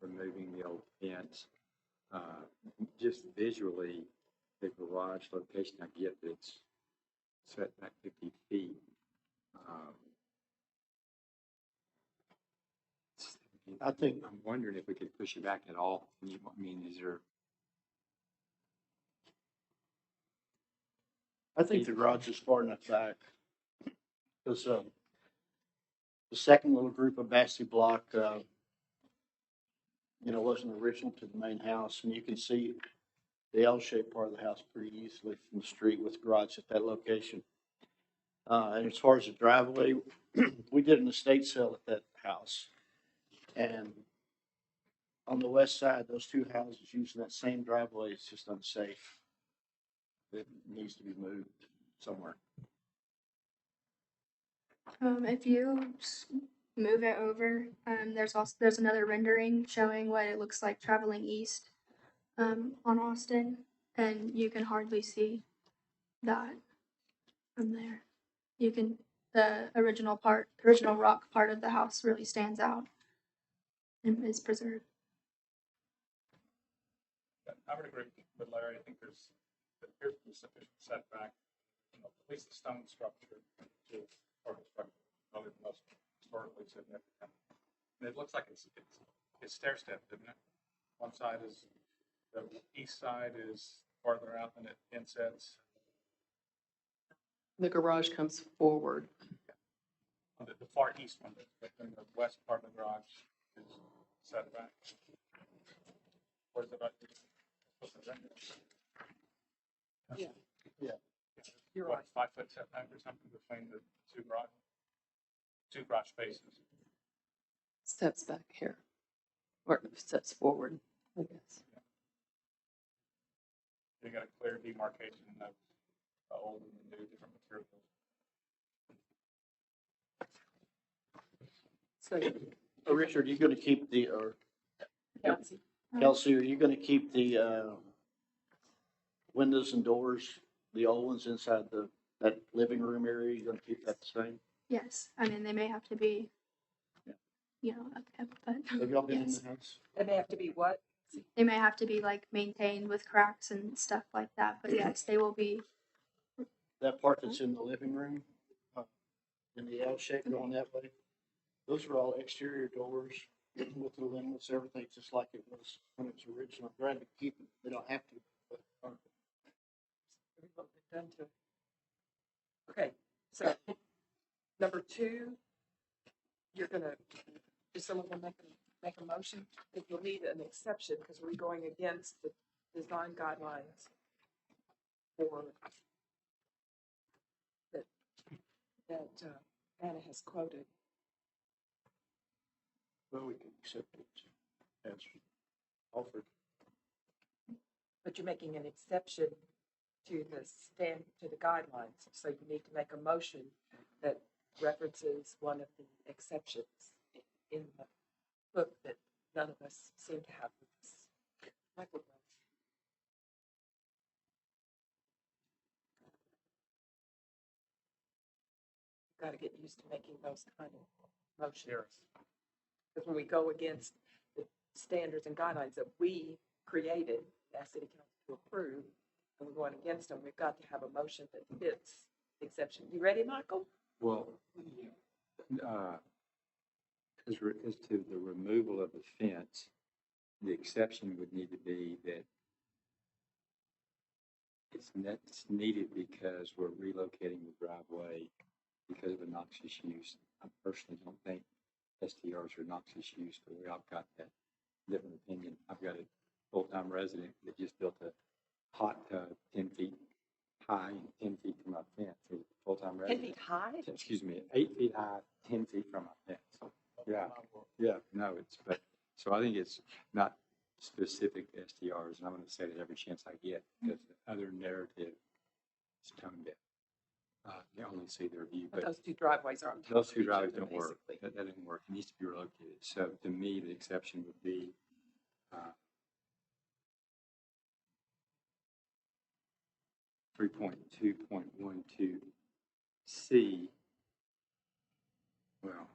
removing the old fence. Just visually, the garage location, I get that it's set back 50 feet. I think, I'm wondering if we could push it back at all. I mean, is there? I think the garage is far enough back. Because the second little group of Bassy block, wasn't original to the main house. And you can see the L-shaped part of the house pretty easily from the street with the garage at that location. And as far as the driveway, we did an estate sale at that house. And on the west side, those two houses using that same driveway is just unsafe. It needs to be moved somewhere. If you move it over, there's another rendering showing what it looks like traveling east on Austin, and you can hardly see that from there. The original rock part of the house really stands out. and is preserved. I would agree with Larry. I think there appears to be sufficient setback, at least the stone structure to or the structure, probably the most historically significant. And it looks like it's stair stepped, isn't it? One side is, the east side is farther out than it insets. The garage comes forward. On the far east one, but then the west part of the garage is set back. Where's it at? Yeah. Yeah. You're What, right. 5 foot setback or something between the two garage spaces? Steps back here, or steps forward, I guess. You got a clear demarcation of the old and the new, different materials. So, Richard, you gonna keep or Kelsey, Kelsey, are you gonna keep the, windows and doors, the old ones inside that living room area? You gonna keep that the same? Yes, I mean, they may have to be, upkept, but Have y'all been in yes. the house? They may have to be what? They may have to be like maintained with cracks and stuff like that, but yes, they will be. That part that's in the living room, in the L shape going that way, those are all exterior doors with the limits, everything just like it was when it was original. Glad to keep it. They don't have to. But, Done to. Okay, so number 2, you're gonna, is someone gonna make a motion? If you'll need an exception, because we're going against the design guidelines for that Anna has quoted. well, we can accept it as offered. But you're making an exception to the guidelines, so you need to make a motion that references one of the exceptions in the book that none of us seem to have with us. Michael does. Got to get used to making those kind of motions. Because when we go against the standards and guidelines that we created, ask city council to approve, and we're going against them, we've got to have a motion that fits the exception. You ready, Michael? Well, as to the removal of the fence, the exception would need to be that it's needed because we're relocating the driveway because of the noxious use. I personally don't think STRs are noxious use, but we all got that different opinion. I've got a full-time resident that just built a hot tub 10 feet high and 10 feet from my fence. He's a full-time 10 resident. feet high? Excuse me, 8 feet high, 10 feet from my fence. Yeah, no, but, so I think it's not specific to STRs, and I'm gonna say that every chance I get, because the other narrative is tone deaf. They only see their view, But but those 2 driveways are on top those of two each driveways other, don't work. basically. That doesn't work. It needs to be relocated. So to me, the exception would be, 3.2.12C. Well,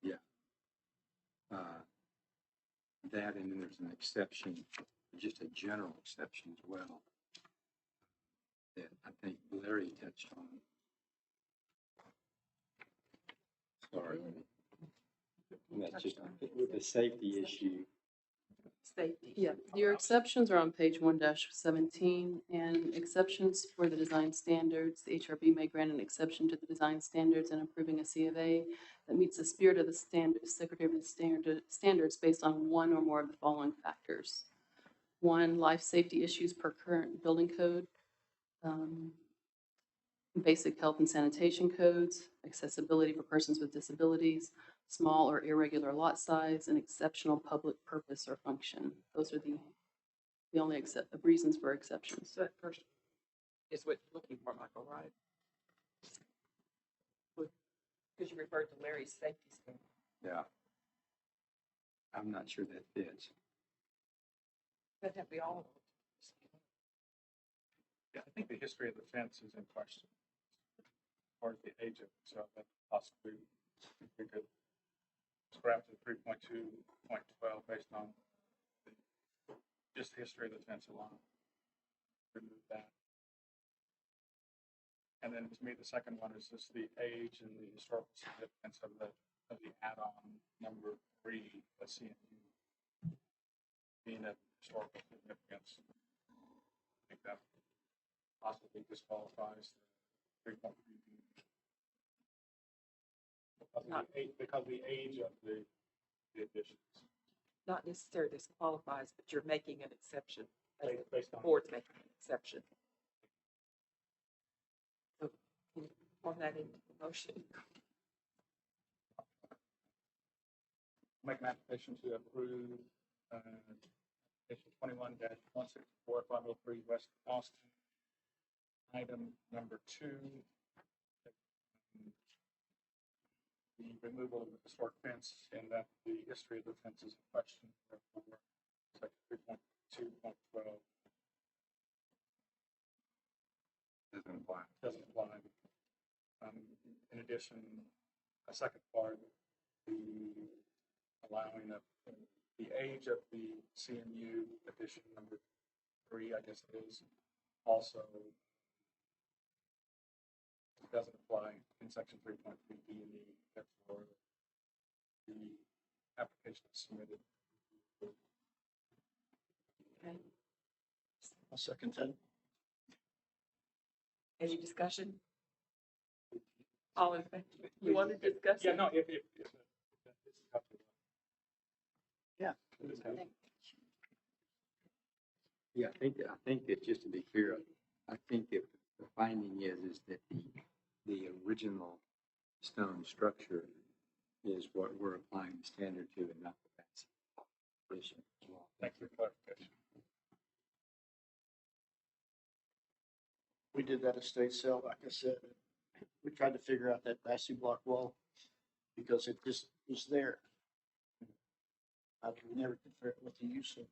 yeah. That, and then there's an exception, just a general exception as well, that I think Larry touched on. Sorry. And that's just with the safety issue. Safety. yeah, your exceptions are on page 1-17, and exceptions for the design standards. The HRB may grant an exception to the design standards in approving a C of A that meets the spirit of the Secretary of the Standards based on one or more of the following factors. 1, life safety issues per current building code, basic health and sanitation codes, accessibility for persons with disabilities, small or irregular lot size, and exceptional public purpose or function. Those are the only reasons for exceptions. So that first is what you're looking for, Michael, right? Because you referred to Larry's safety standard. Yeah. I'm not sure that fits. That have we all. Yeah, I think the history of the fence is in question. far as the age of it, so that possibly we could scrap the 3.2.12 based on just the history of the fence alone. Remove that. And then to me, the second one is just the age and the historical significance of the add-on number 3, the CMU, being of historical significance. I think that possibly disqualifies the 3.3. Because the age of the additions. Not necessarily disqualifies, but you're making an exception. Based The on. board's making an exception. So, can you form that into the motion? Make an application to approve, application 21-164-503 West Austin. Item number 2. The removal of the historic fence and that the history of the fence is in question. Therefore, section 3.2.12 Doesn't apply. doesn't apply. In addition, a second part, the allowing of the age of the CMU edition number 3, I guess it is, also doesn't apply in section 3.3B and E. Therefore, the application is submitted. Okay. I'll second that. Any discussion? All in favor? You want to discuss? Yeah, it? no, if this is up to. Yeah. This is how- Yeah, I think that just to be clear, I think that the finding is that the original stone structure is what we're applying the standard to and not the fence. Thank you for clarification. We did that estate sale, like I said. We tried to figure out that massive block wall because it just was there. I never could figure out what the use of it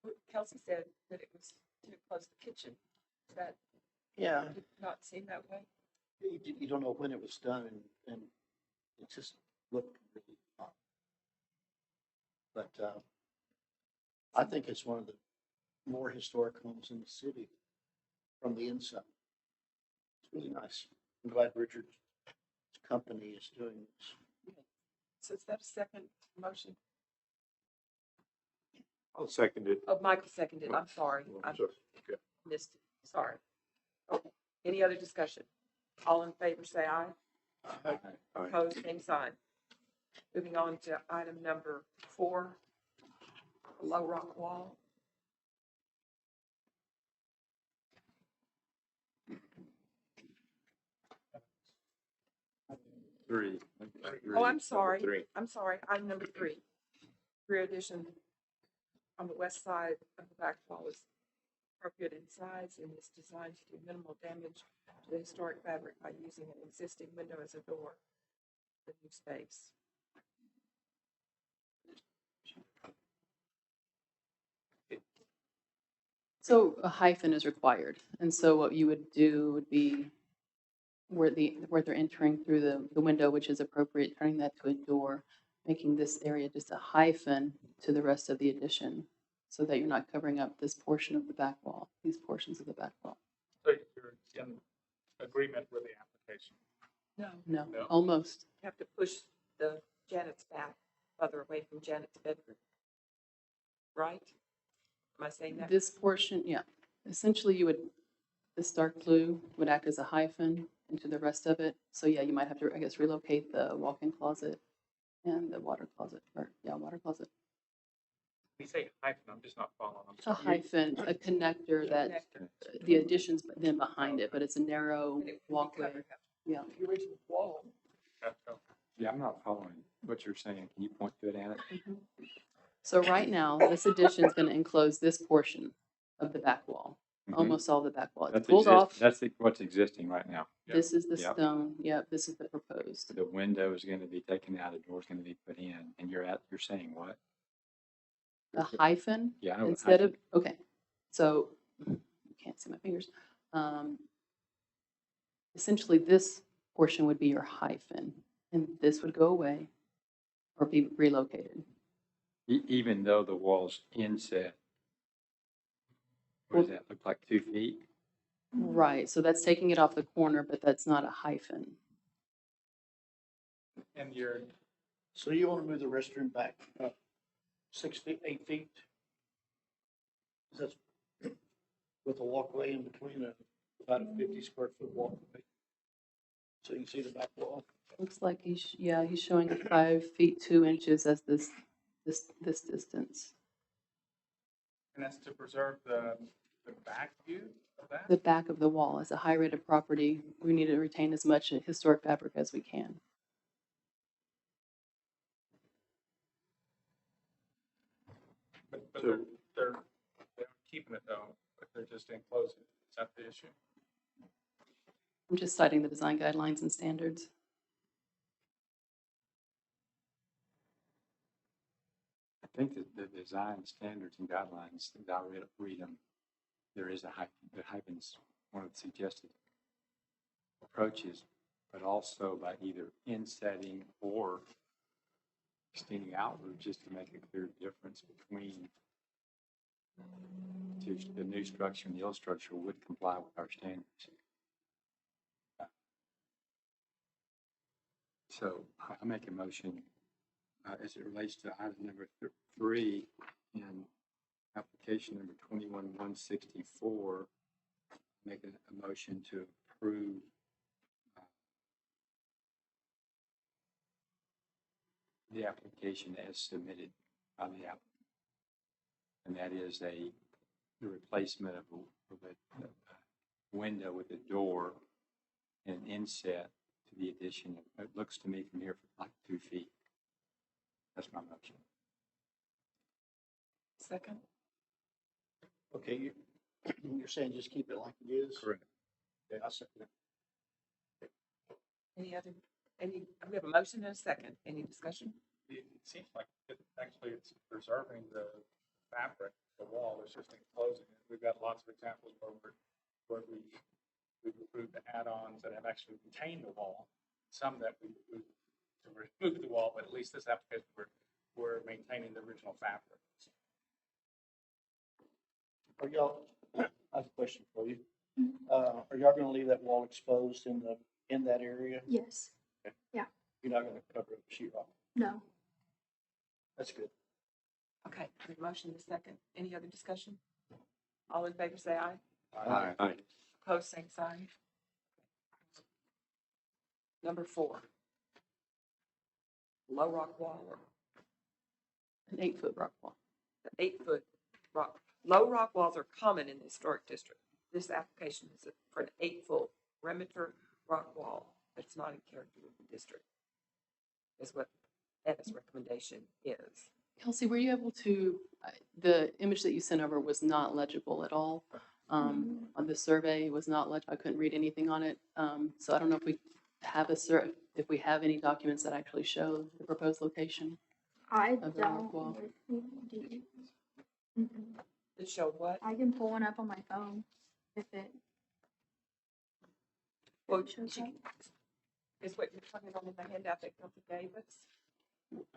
was. Kelsey said that it was too close to the kitchen. That Yeah, did not seem that way. you don't know when it was done and it just looked really odd. But, I think it's one of the more historic homes in the city from the inside. It's really nice. I'm glad Richard's company is doing this. So is that a second motion? I'll second it. Oh, Michael seconded. I'm sorry. I Okay. missed it. Sorry. Okay. Any other discussion? All in favor, say aye. Aye. Opposed, same sign. Moving on to item number 4, the low rock wall. Three. Oh, I'm sorry. Three. I'm sorry. Item number 3. Rear addition on the west side of the back wall is appropriate in size and is designed to do minimal damage to the historic fabric by using an existing window as a door for the new space. So a hyphen is required. And so what you would do would be where they're entering through the window, which is appropriate, turning that to a door, making this area just a hyphen to the rest of the addition so that you're not covering up this portion of the back wall, these portions of the back wall. So you're in agreement with the application. No. No, No. almost. You have to push the Janet's back further away from Janet's bedroom. Right? Am I saying that? This portion, yeah. Essentially, this dark blue would act as a hyphen into the rest of it. So yeah, you might have to, I guess, relocate the walk-in closet and the water closet, water closet. You say hyphen, I'm just not following. I'm A sorry. hyphen, a connector that Connector. the addition's then behind it, but it's a narrow And it would be walkway. covering up Yeah. the original wall. Okay. Yeah, I'm not following what you're saying. Can you point to it, Anna? So right now, this addition is going to enclose this portion of the back wall, Mhm. almost all the back wall. It's That's pulled off. That's what's existing right now. This is the Yep. stone. Yep, this is the proposed. The window is going to be taken out, the door's going to be put in, and you're saying what? The hyphen, Yeah, I know what instead hyphen- of, okay, so you can't see my fingers. essentially this portion would be your hyphen, and this would go away or be relocated. Even though the wall's inset, what does that look like, 2 feet? Right, so that's taking it off the corner, but that's not a hyphen. And you're, So you want to move the restroom back 6 feet, 8 feet? That's with a walkway in between about a 50 square foot walkway. So you can see the back wall. Looks like he's showing 5 feet 2 inches as this distance. and that's to preserve the back view of that? The back of the wall is a high rated property. We need to retain as much historic fabric as we can. But they're keeping it though, but they're just enclosing it. Is that the issue? I'm just citing the design guidelines and standards. I think that the design standards and guidelines, that I read them, there is a hyphen. The hyphen's one of the suggested approaches, but also by either insetting or extending outward, just to make a clear difference between the new structure and the old structure would comply with our standards. So I make a motion as it relates to item number 3 in application number 21-164, make a motion to approve the application as submitted by the applicant. And that is the replacement of a window with a door and an inset to the addition. It looks to me from here like 2 feet. That's my motion. Second? Okay, you're saying just keep it like it is? Correct. Okay, I'll second it. We have a motion and a second. Any discussion? It seems like it's preserving the fabric, the wall, it's just enclosing it. We've got lots of examples where we've approved the add-ons that have actually retained the wall, some that we to remove the wall, but at least this application, we're maintaining the original fabric. Are y'all, I have a question for you. Are y'all gonna leave that wall exposed in that area? Yes. You're not gonna cover it with sheetrock? No. That's good. Okay, we have a motion and a second. Any other discussion? All in favor, say aye. Aye. Opposed, same sign. Number 4. Low rock wall or An 8-foot rock wall. 8-foot rock. Low rock walls are common in the historic district. This application is for an 8-foot perimeter rock wall that's not in character with the district, is what Eva's recommendation is. Kelsey, were you able to, the image that you sent over was not legible at all. On the survey was not legible. I couldn't read anything on it. So I don't know if we have if we have any documents that actually show the proposed location. I Of the rock don't. wall. Do you? Mm-mm. It showed what? I can pull one up on my phone if it. Well, shows she, up. is what you're talking about in the handout that Kelsey gave us?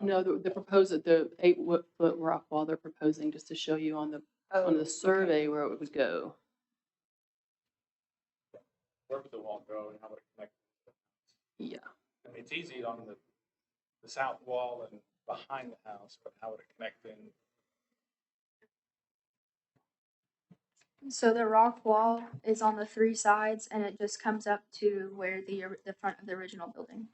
No, the proposed, the 8-foot rock wall they're proposing, just to show you on the survey where it would go. Where would the wall go and how would it connect? Yeah. I mean, it's easy on the south wall and behind the house, but how would it connect in? So the rock wall is on the 3 sides, and it just comes up to where the front of the original building.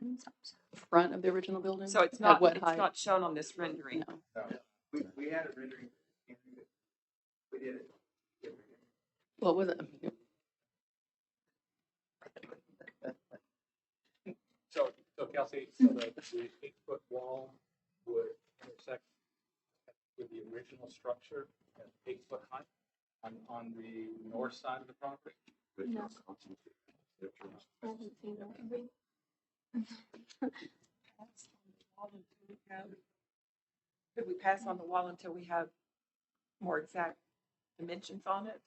And stops. Front of the original building? So it's At not, what it's height? not shown on this rendering. No. We had a rendering. We did it. What was it? So Kelsey, so the 8-foot wall would intersect with the original structure at 8-foot height on the north side of the property? No. I haven't seen that. Could we pass on the wall until we have more exact dimensions on it?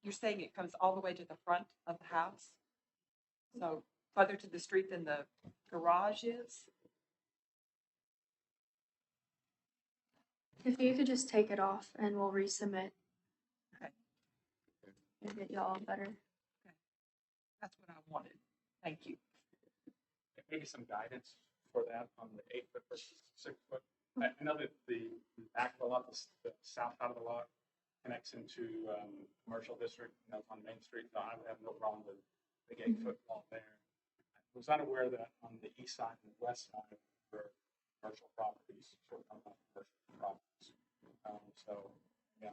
you're saying it comes all the way to the front of the house? So further to the street than the garage is? If you could just take it off and we'll resubmit. Okay. And get y'all better. That's what I wanted. Thank you. Maybe some guidance for that on the 8 foot versus 6 foot. I know that the back of the lot, the south side of the lot connects into commercial district, and that's on Main Street, so I would have no problem with the 8 foot wall there. I was unaware that on the east side and the west side were commercial properties, short-term commercial properties. So, yeah.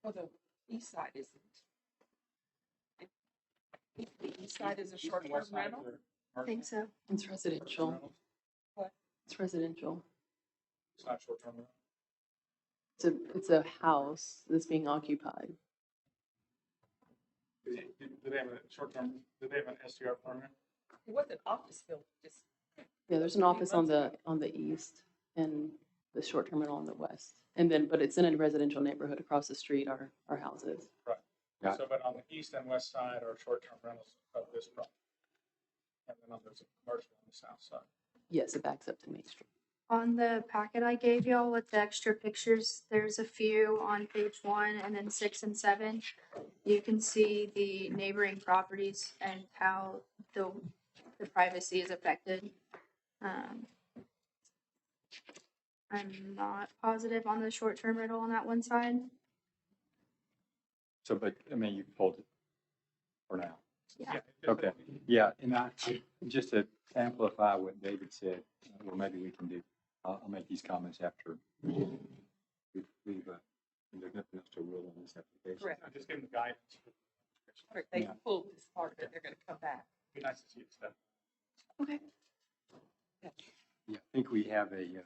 Well, the east side isn't. The east side is a East and short-term west sides rental? are I think so. It's residential. rentals. It's residential. It's not short-term rental. It's a house that's being occupied. Do they have a short-term, do they have an STR permit? It wasn't office building, just. Yeah, there's an office on the east and the short-term rental on the west. And then, but it's in a residential neighborhood across the street are houses. Got So, but on the east and west side are short-term rentals of this property. And then there's a commercial on the south side. Yes, it backs up to Main Street. On the packet I gave y'all with the extra pictures, there's a few on page 1 and then 6 and 7. You can see the neighboring properties and how the privacy is affected. I'm not positive on the short-term rental on that one side. So, but, I mean, you pulled it for now. Yeah. Okay, yeah, and just to amplify what David said, well, maybe we can do, I'll make these comments after we've there's nothing else to rule on this application. Correct. I just give them guidance. Correct. They Yeah. pulled this part of it, they're gonna come back. Be nice to see it step. Okay. Yeah, I think we have a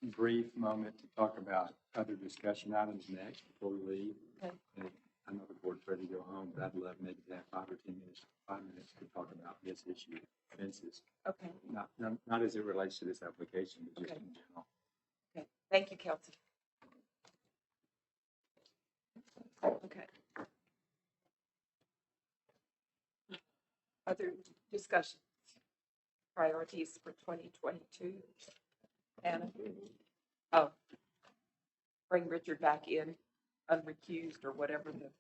brief moment to talk about other discussion items next before we leave. Okay. And I know the board's ready to go home, but I'd love maybe to have 5 or 10 minutes, 5 minutes to talk about this issue, fences, Okay, not as it relates to this application, but just Okay. in general. okay. Thank you, Kelsey. Okay. Other discussions? Priorities for 2022? Anna? Oh. Bring Richard back in, unrecused or whatever the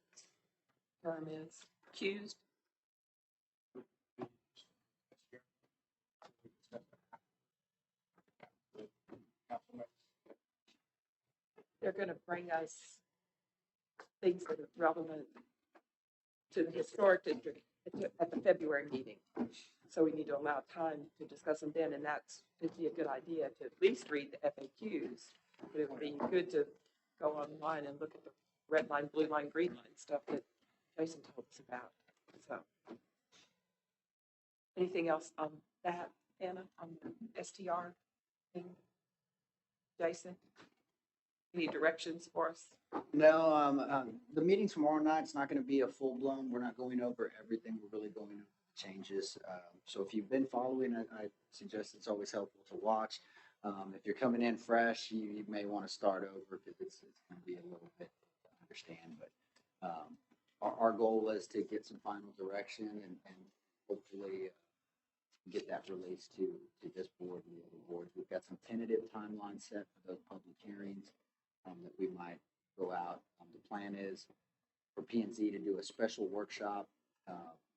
term is. Accused? They're gonna bring us things that are relevant to the historic district at the February meeting. So we need to allow time to discuss them then, and it'd be a good idea to at least read the FAQs. But it would be good to go online and look at the red line, blue line, green line stuff that Jason told us about. So. Anything else on that, Anna, on the STR thing? Jason? Any directions for us? No, the meeting tomorrow night, it's not gonna be a full-blown, we're not going over everything, we're really going over the changes. So if you've been following, I suggest it's always helpful to watch. If you're coming in fresh, you may wanna start over, because it's gonna be a little bit to understand, but, our goal is to get some final direction and hopefully get that released to this board and the other boards. We've got some tentative timelines set for those public hearings that we might go out. The plan is for P&Z to do a special workshop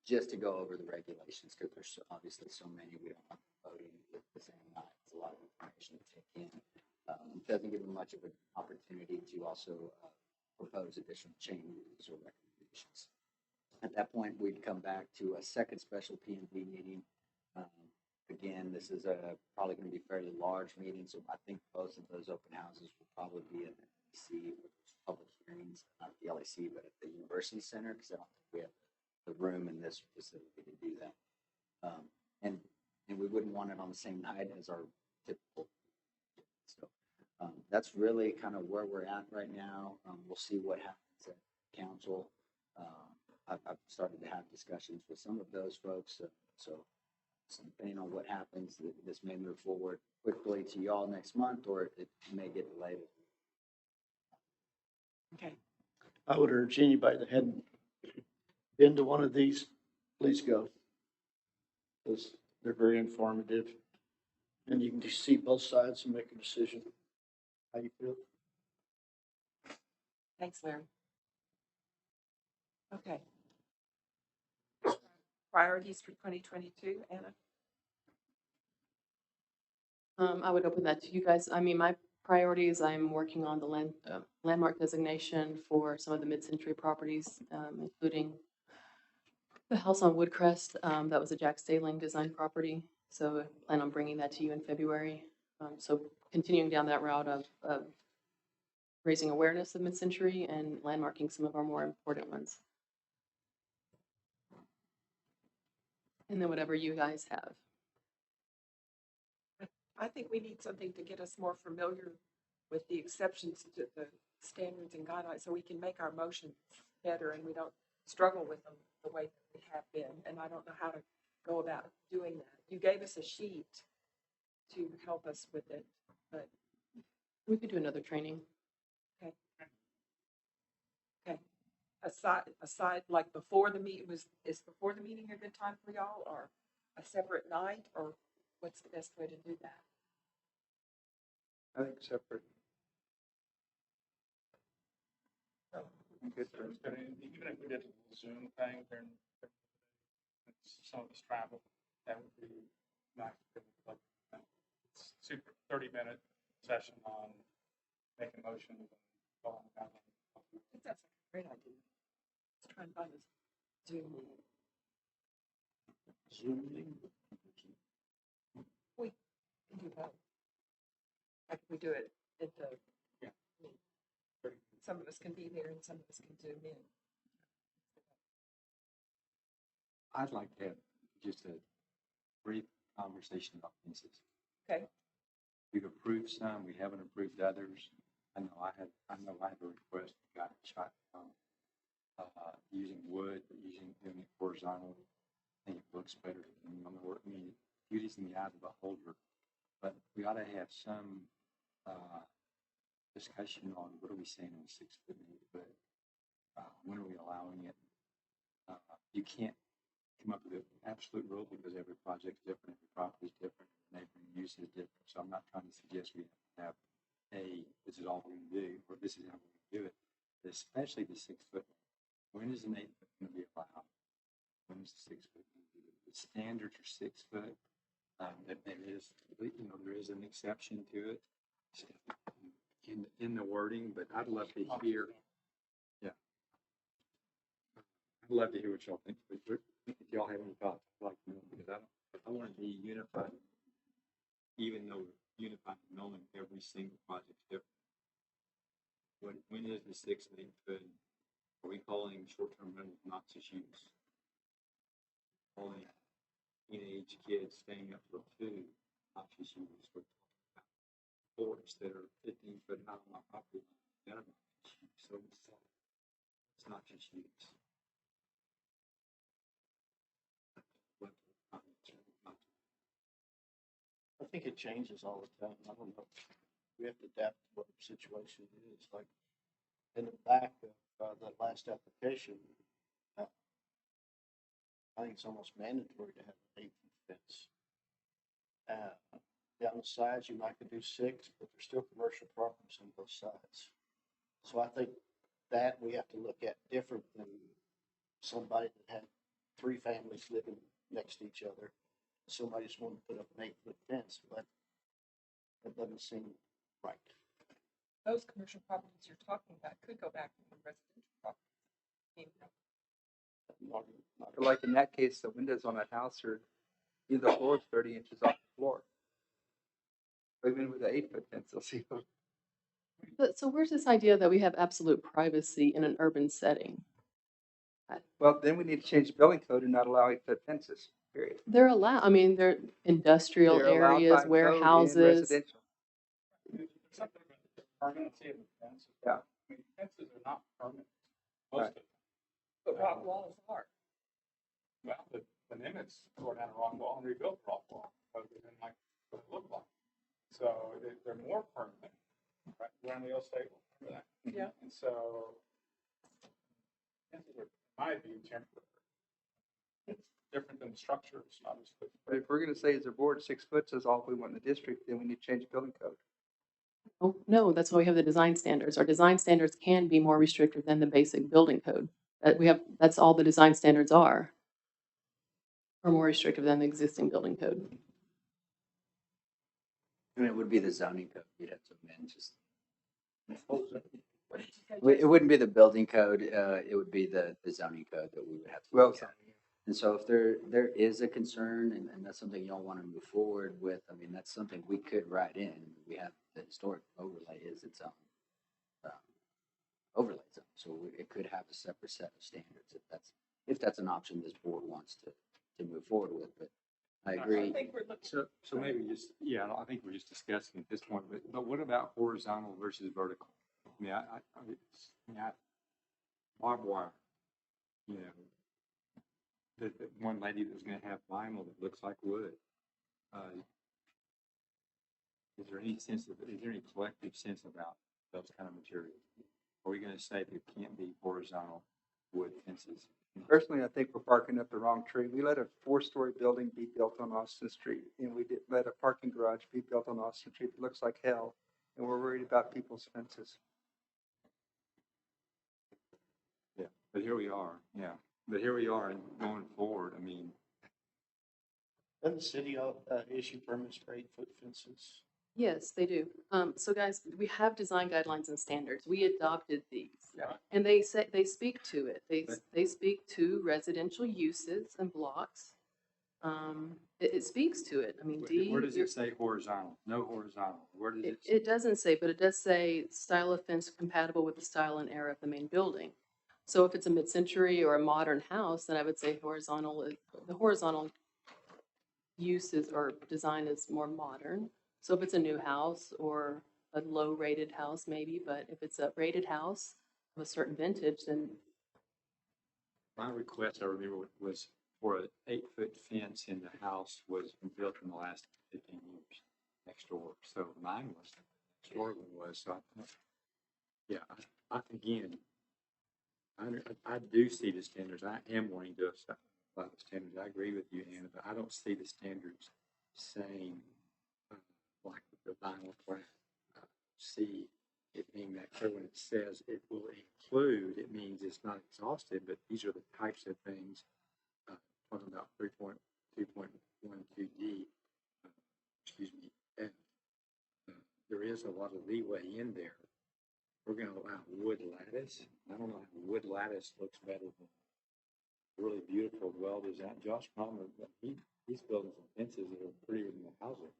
just to go over the regulations, because there's obviously so many, we don't want voting at the same night. It's a lot of information to take in. It doesn't give them much of an opportunity to also propose additional changes or recommendations. At that point, we'd come back to a second special P&Z meeting. Again, this is probably going to be a fairly large meeting, so I think both of those open houses will probably be at the LAC, public hearings, not the LAC, but at the University Center, because I don't think we have the room in this facility to do that. And we wouldn't want it on the same night as our typical. So that's really kind of where we're at right now. We'll see what happens at council. I've started to have discussions with some of those folks, so depending on what happens, this may move forward quickly to y'all next month, or it may get delayed. Okay. I would urge anybody that hadn't been to one of these, please go. Because they're very informative. And you can just see both sides and make a decision. How you feel? Thanks, Larry. Okay. Priorities for 2022, Anna? I would open that to you guys. I mean, my priorities, I'm working on the landmark designation for some of the mid-century properties, including the house on Woodcrest. That was a Jack Staling design property. So I plan on bringing that to you in February. So continuing down that route of raising awareness of mid-century and landmarking some of our more important ones. And then whatever you guys have. I think we need something to get us more familiar with the exceptions to the standards and guidelines so we can make our motions better and we don't struggle with them the way that we have been. And I don't know how to go about doing that. You gave us a sheet to help us with it, but We could do another training. okay. Okay. Aside, like before the meeting is before the meeting a good time for y'all or a separate night or what's the best way to do that? I think separate. Good for Even if we did a Zoom thing during some of this travel, that would be nice. Like, it's super 30-minute session on making motions and following guidelines. I think that's a great idea. Let's try and find a Zoom meeting. Zoom meeting? We can do both. Like we do it at the, Yeah. some of us can be there and some of us can Zoom in. I'd like to have just a brief conversation about fences. Okay. We've approved some, we haven't approved others. I know I have a request that got shot down, using wood, but doing it horizontal. I think it looks better than on the work. I mean, beauty's in the eye of the beholder, but we ought to have some discussion on what are we saying on 6 foot and 8 foot. When are we allowing it? You can't come up with an absolute rule because every project's different, every property is different, neighboring use is different. So I'm not trying to suggest we have this is all we're going to do, or this is how we're going to do it. But especially the 6 foot. When is an 8 foot going to be allowed? When is the 6 foot going to be? The standards are 6 foot. That there is, there is an exception to it in the wording, but I'd love to hear. Yeah. I'd love to hear what y'all think. If y'all have any thoughts, I'd like to know because I want to be unified, even though we're unified in knowing every single project's different. When is the 6 and 8 foot? Are we calling short-term rentals noxious use? Calling teenage kids staying up till 2 noxious use? We're talking about forts that are 15 foot high on my property line. They're not noxious use. So it's noxious use. I think it changes all the time. I don't know. We have to adapt to what the situation is. Like in the back of that last application, I think it's almost mandatory to have an 8-foot fence. Down the sides, you might could do 6, but there's still commercial properties on both sides. So I think that we have to look at different than somebody that had 3 families living next to each other. Somebody just wanted to put up an 8-foot fence, but that doesn't seem right. Those commercial properties you're talking about could go back to the residential properties. But like in that case, the windows on that house are either the floor is 30 inches off the floor. Even with an 8-foot fence, they'll see them. But so where's this idea that we have absolute privacy in an urban setting? Well, then we need to change the building code and not allow 8-foot fences, period. They're allowed, I mean, they're industrial They're allowed by areas, code in warehouses. residential. There's something about the permanency of the fences. Yeah. I mean, fences are not permanent. Most Right. of them. But rock walls are. Well, the Nimitz tore down a rock wall and rebuilt the rock wall, other than like what it looked like. So they're more permanent, right? Around the old stable, remember that? Yeah. And so, fences are, in my view, temporary. different than structures, obviously. But if we're gonna say as a board, 6 foot is all we want in the district, then we need to change the building code. Oh, no, that's why we have the design standards. Our design standards can be more restrictive than the basic building code. That's all the design standards are more restrictive than the existing building code. And it would be the zoning code. You'd have to amend just. What did you say, It wouldn't be the building code, it would be the zoning code that we would have to Well, look at. And so if there is a concern and that's something you don't want to move forward with, I mean, that's something we could write in. We have the historic overlay is its own overlay zone. So it could have a separate set of standards if that's an option this board wants to move forward with. But I agree. I think we're looking. So maybe just, yeah, I think we're just discussing at this point, but what about horizontal versus vertical? I mean, barbed wire, you know, the one lady that was gonna have vinyl that looks like wood. Is there any collective sense about those kind of materials? Are we gonna say there can't be horizontal wood fences? personally, I think we're barking up the wrong tree. We let a 4-story building be built on Austin Street, and we did let a parking garage be built on Austin Street. It looks like hell, and we're worried about people's fences. Yeah, but here we are, yeah. But here we are and going forward, I mean, Doesn't the city issue permits for 8-foot fences? Yes, they do. So guys, we have design guidelines and standards. We adopted these. Yeah. And they speak to it. They speak to residential uses and blocks. It speaks to it. I mean, where does it say horizontal? No horizontal. Where does it? It doesn't say, but it does say style of fence compatible with the style and era of the main building. So if it's a mid-century or a modern house, then I would say the horizontal uses or design is more modern. So if it's a new house or a low-rated house, maybe, but if it's a rated house of a certain vintage, then My request, I remember, was for an 8-foot fence in the house was built in the last 15 years next door. So mine was, next door one was, so yeah, again, I do see the standards. I am wanting to apply the standards. I agree with you, Anna, but I don't see the standards saying, like the vinyl flat, see it being that clear when it says it will include, it means it's not exhaustive, but these are the types of things, talking about 3.2.12D, excuse me, F. There is a lot of leeway in there. We're going to allow wood lattice. I don't know if wood lattice looks better than really beautiful, well-designed. Josh Palmer, he's building some fences that are prettier than the houses,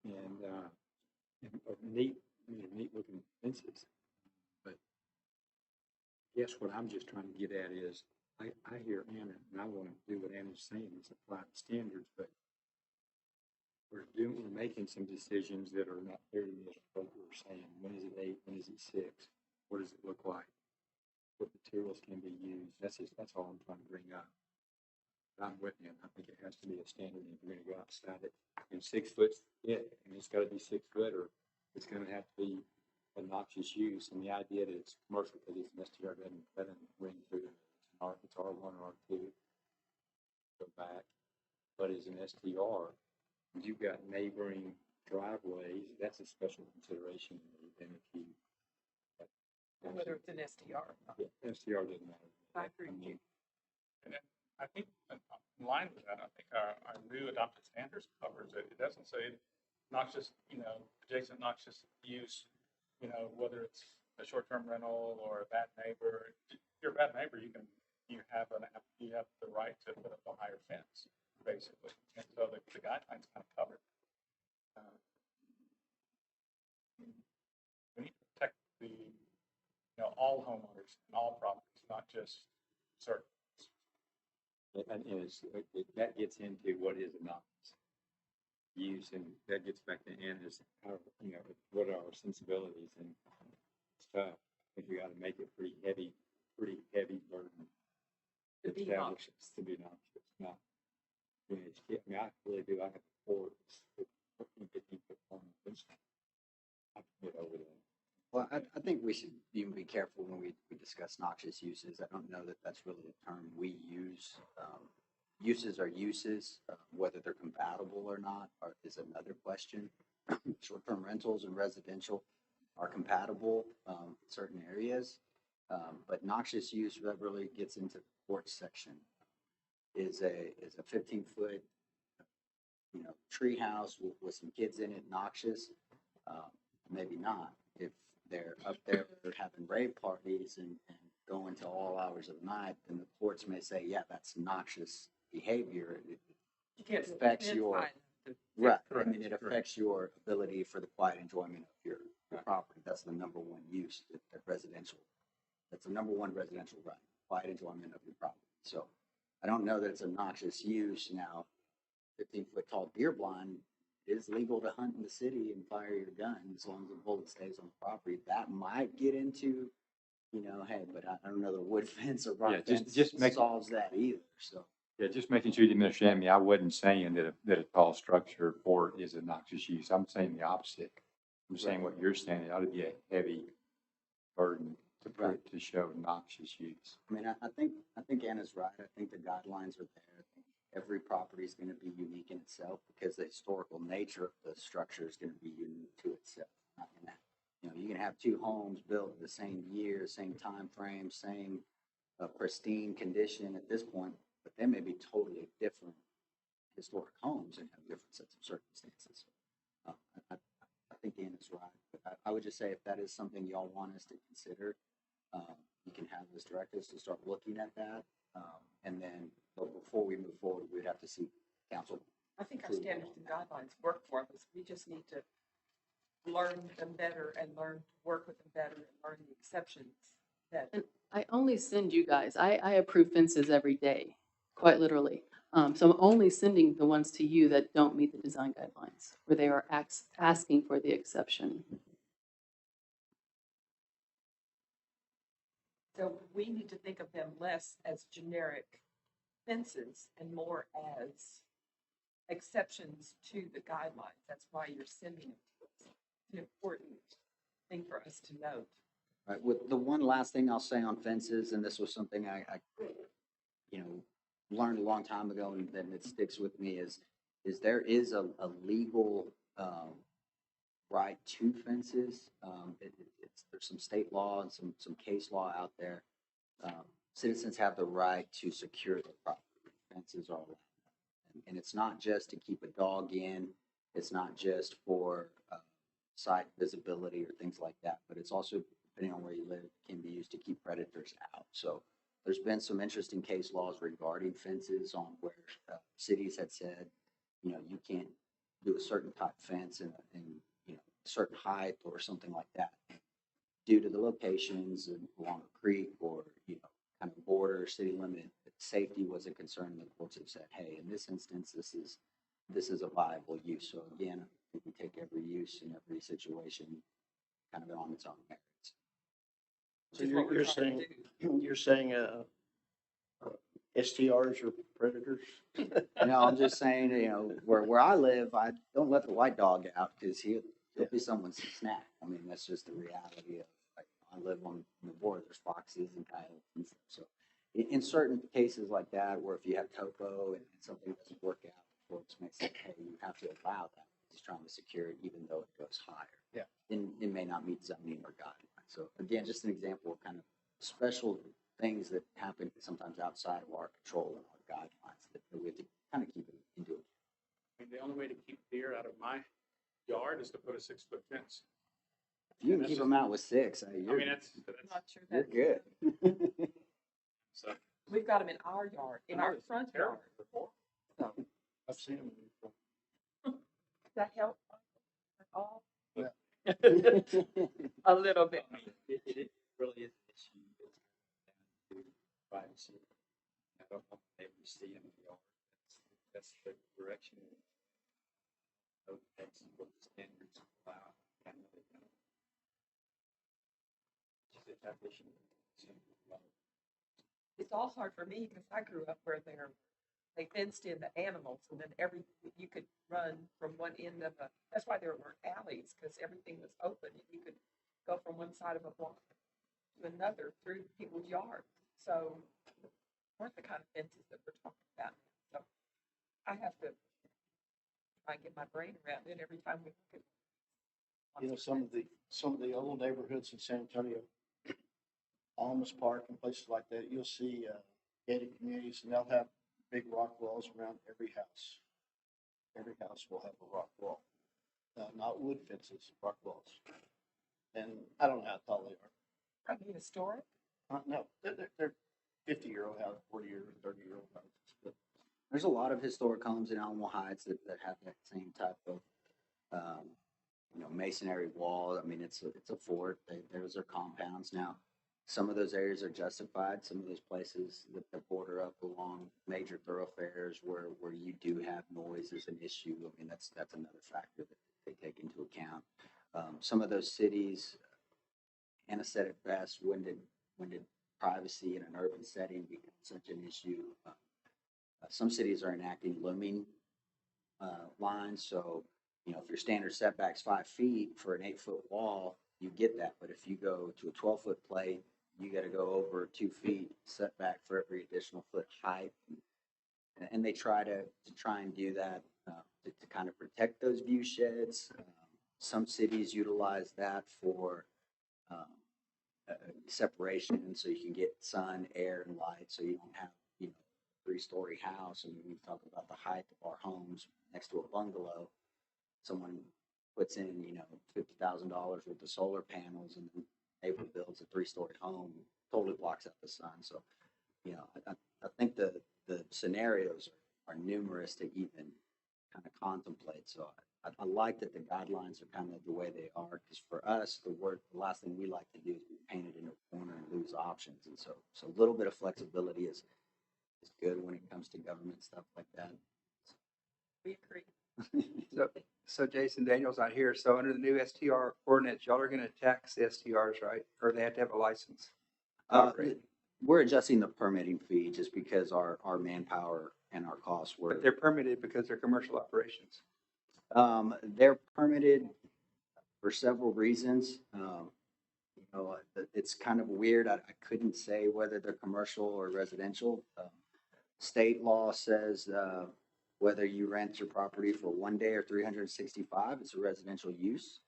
and neat looking fences. But guess what I'm just trying to get at is, I hear Anna, and I want to do what Anna's saying, is apply the standards, but we're making some decisions that are not very what we're saying. When is it 8? When is it 6? What does it look like? What materials can be used? That's all I'm trying to bring up. I'm with you. I think it has to be a standard. If you're going to go outside it, and 6 foot's it, and it's got to be 6 foot, or it's going to have to be a noxious use. And the idea that it's commercial because it's an STR doesn't ring through. It's R1 or R2. Go back, but as an STR, you've got neighboring driveways. That's a special consideration than if you. Whether it's an STR or not. Yeah, STR doesn't matter. I agree. And then I think in line with that, I think our new adopted standards covers it. It doesn't say noxious, adjacent noxious use, whether it's a short-term rental or a bad neighbor. If you're a bad neighbor, you have the right to put up a higher fence, basically. And so the guidelines kind of cover it. We need to protect all homeowners and all properties, not just certain. And that gets into what is a noxious use, and that gets back to Anna's, what are our sensibilities and stuff. I think we got to make it pretty heavy burden. To be establish noxious. To be noxious. Not, I really do. I have 4 15 foot long fence. I can get over that. Well, I think we should even be careful when we discuss noxious uses. I don't know that that's really a term we use Uses are uses, whether they're compatible or not is another question. Short-term rentals and residential are compatible, in certain areas. But noxious use that really gets into the porch section is a 15-foot, tree house with some kids in it noxious? Maybe not. If they're up there having rave parties and going till all hours of the night, then the courts may say, yeah, that's noxious behavior. You can't affects your, find the- right, I Correct, mean, it affects your ability for the quiet enjoyment of your property. That's the number one use at residential. That's the number one residential right, quiet enjoyment of your property. So I don't know that it's a noxious use now. 15-foot tall deer blind, it is legal to hunt in the city and fire your gun as long as the bullet stays on the property. That might get into, hey, but I don't know that a wood fence or rock Yeah, fence just make- solves that either, so. Yeah, just making sure you understand me. I wasn't saying that a tall structure fort is a noxious use. I'm saying the opposite. I'm saying what you're saying, it ought to be a heavy burden to Right. to show noxious use. I mean, I think Anna's right. I think the guidelines are there. I think every property is going to be unique in itself because the historical nature of the structure is going to be unique to itself. Not in that, you can have two homes built the same year, same time frame, same pristine condition at this point, but they may be totally different historic homes and have different sets of circumstances. I, I, I think Anna's right. But I would just say if that is something y'all want us to consider, you can have us direct us to start looking at that. And then, but before we move forward, we'd have to see council. I think our standards and guidelines work for us. We just need to learn them better and learn to work with them better and learn the exceptions that. And I only send you guys, I approve fences every day, quite literally. So I'm only sending the ones to you that don't meet the design guidelines, where they are asking for the exception. So we need to think of them less as generic fences and more as exceptions to the guidelines. That's why you're sending them to us. It's an important thing for us to note. Right. With the one last thing I'll say on fences, and this was something I learned a long time ago, and then it sticks with me is there is a legal right to fences. There's some state law and some case law out there. Citizens have the right to secure the property. Fences are allowed. And it's not just to keep a dog in. It's not just for site visibility or things like that, but it's also, depending on where you live, can be used to keep predators out. So there's been some interesting case laws regarding fences on where cities had said, you can't do a certain type fence in a certain height or something like that due to the locations along a creek or, kind of border city limit. Safety was a concern. The courts have said, hey, in this instance, this is a viable use. So again, I think we take every use in every situation kind of on its own merits. So Which is what we're you're trying saying, to do. you're saying, STRs are predators? No, I'm just saying, where I live, I don't let the white dog out because he'll be someone's snack. I mean, that's just the reality of, I live on the border, there's foxes and coyotes and stuff. So in certain cases like that, where if you have topo and something doesn't work out, courts may say, hey, you have to allow that. He's trying to secure it even though it goes higher. Yeah. And it may not meet zoning or guidelines. So again, just an example of kind of special things that happen sometimes outside of our control and our guidelines that we have to kind of keep it into it. I mean, the only way to keep deer out of my yard is to put a 6-foot fence. If you can That's keep just- them out with 6, I mean, that's, I'm not sure you're that. good. so. We've got them in our yard, in our front yard. So, I've seen them before. does that help at all? Yeah. A little bit. It really is an issue. It's down to privacy. I don't want them to see in the yard. That's the direction. That's what the standards allow. Just a tough issue. It's all hard for me because I grew up where they fenced in the animals and then you could run from one end of that's why there were alleys because everything was open and you could go from one side of a block to another through people's yards. So weren't the kind of fences that we're talking about. I have to try and get my brain around it every time we look at. You know, some of the old neighborhoods in San Antonio, Almas Park and places like that, you'll see gated communities, and they'll have big rock walls around every house. Every house will have a rock wall, not wood fences, rock walls. And I don't know how tall they are. Are they historic? No, they're 50-year-old houses, 40-year, 30-year-old houses. But There's a lot of historic homes in Alamo Heights that have that same type of, masonry wall. I mean, it's a fort. Those are compounds. Now, some of those areas are justified. Some of those places that border up along major thoroughfares where you do have noise is an issue. I mean, that's another factor that they take into account. Some of those cities, Anna said it best, when did privacy in an urban setting become such an issue? Some cities are enacting looming lines, so if your standard setback's 5 feet for an 8-foot wall, you get that. But if you go to a 12-foot plate, you got to go over 2 feet setback for every additional foot height, and they try to do that to kind of protect those view sheds. Some cities utilize that for separation, and so you can get sun, air, and light, so you don't have 3-story house. I mean, we talk about the height of our homes next to a bungalow. Someone puts in $50,000 worth of solar panels, and the neighbor builds a 3-story home, totally blocks out the sun. So I think the scenarios are numerous to even kind of contemplate. So I like that the guidelines are kind of the way they are, because for us, the last thing we like to do is be painted in a corner and lose options. And so a little bit of flexibility is good when it comes to government stuff like that. We agree. So Jason Daniels not here. So under the new STR ordinance, y'all are going to tax the STRs, right? Or they have to have a license? to operate? We're adjusting the permitting fee just because our manpower and our costs were. But they're permitted because they're commercial operations. They're permitted for several reasons. It's kind of weird. I couldn't say whether they're commercial or residential. State law says whether you rent your property for 1 day or 365, it's a residential use.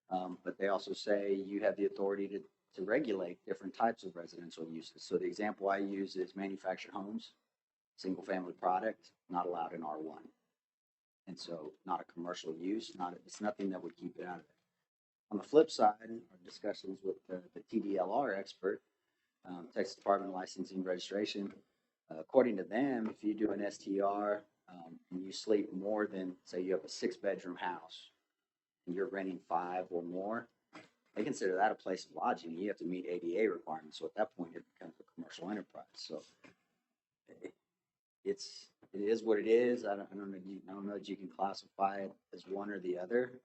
But they also say you have the authority to regulate different types of residential uses. So the example I use is manufactured homes, single family product, not allowed in R1. And so not a commercial use, it's nothing that would keep it out of it. On the flip side, our discussions with the TDLR expert, Texas Department of Licensing and Registration, according to them, if you do an STR and you sleep more than, say you have a 6-bedroom house and you're renting 5 or more, they consider that a place of lodging. You have to meet ADA requirements. So at that point, it becomes a commercial enterprise. So it is what it is. I don't know that you can classify it as one or the other.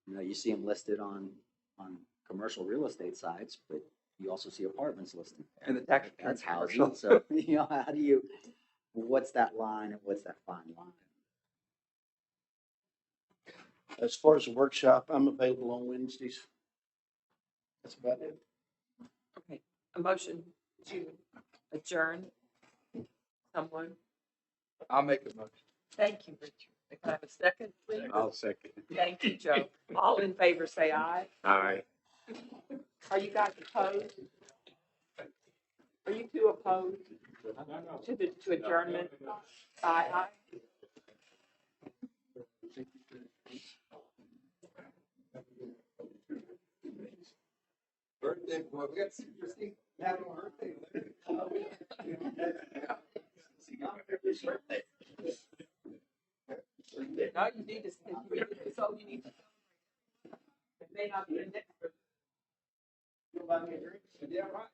You see them listed on commercial real estate sites, but you also see apartments listed there. And the tax That's returns housing. So how do you? What's that line and what's that fine line? as far as the workshop, I'm available on Wednesdays. That's about it. Okay, a motion to adjourn. Someone? I'll make a motion. Thank you, Richard. Can I have a second, please? I'll second. Thank you, Joe. All in favor, say aye. Aye. Are you guys opposed? Are you two opposed to adjournment? Aye. Birthday boy, we got Christine having a birthday. No, you need to, so you need to. It may not be a next. You'll buy me a drink? Yeah, right.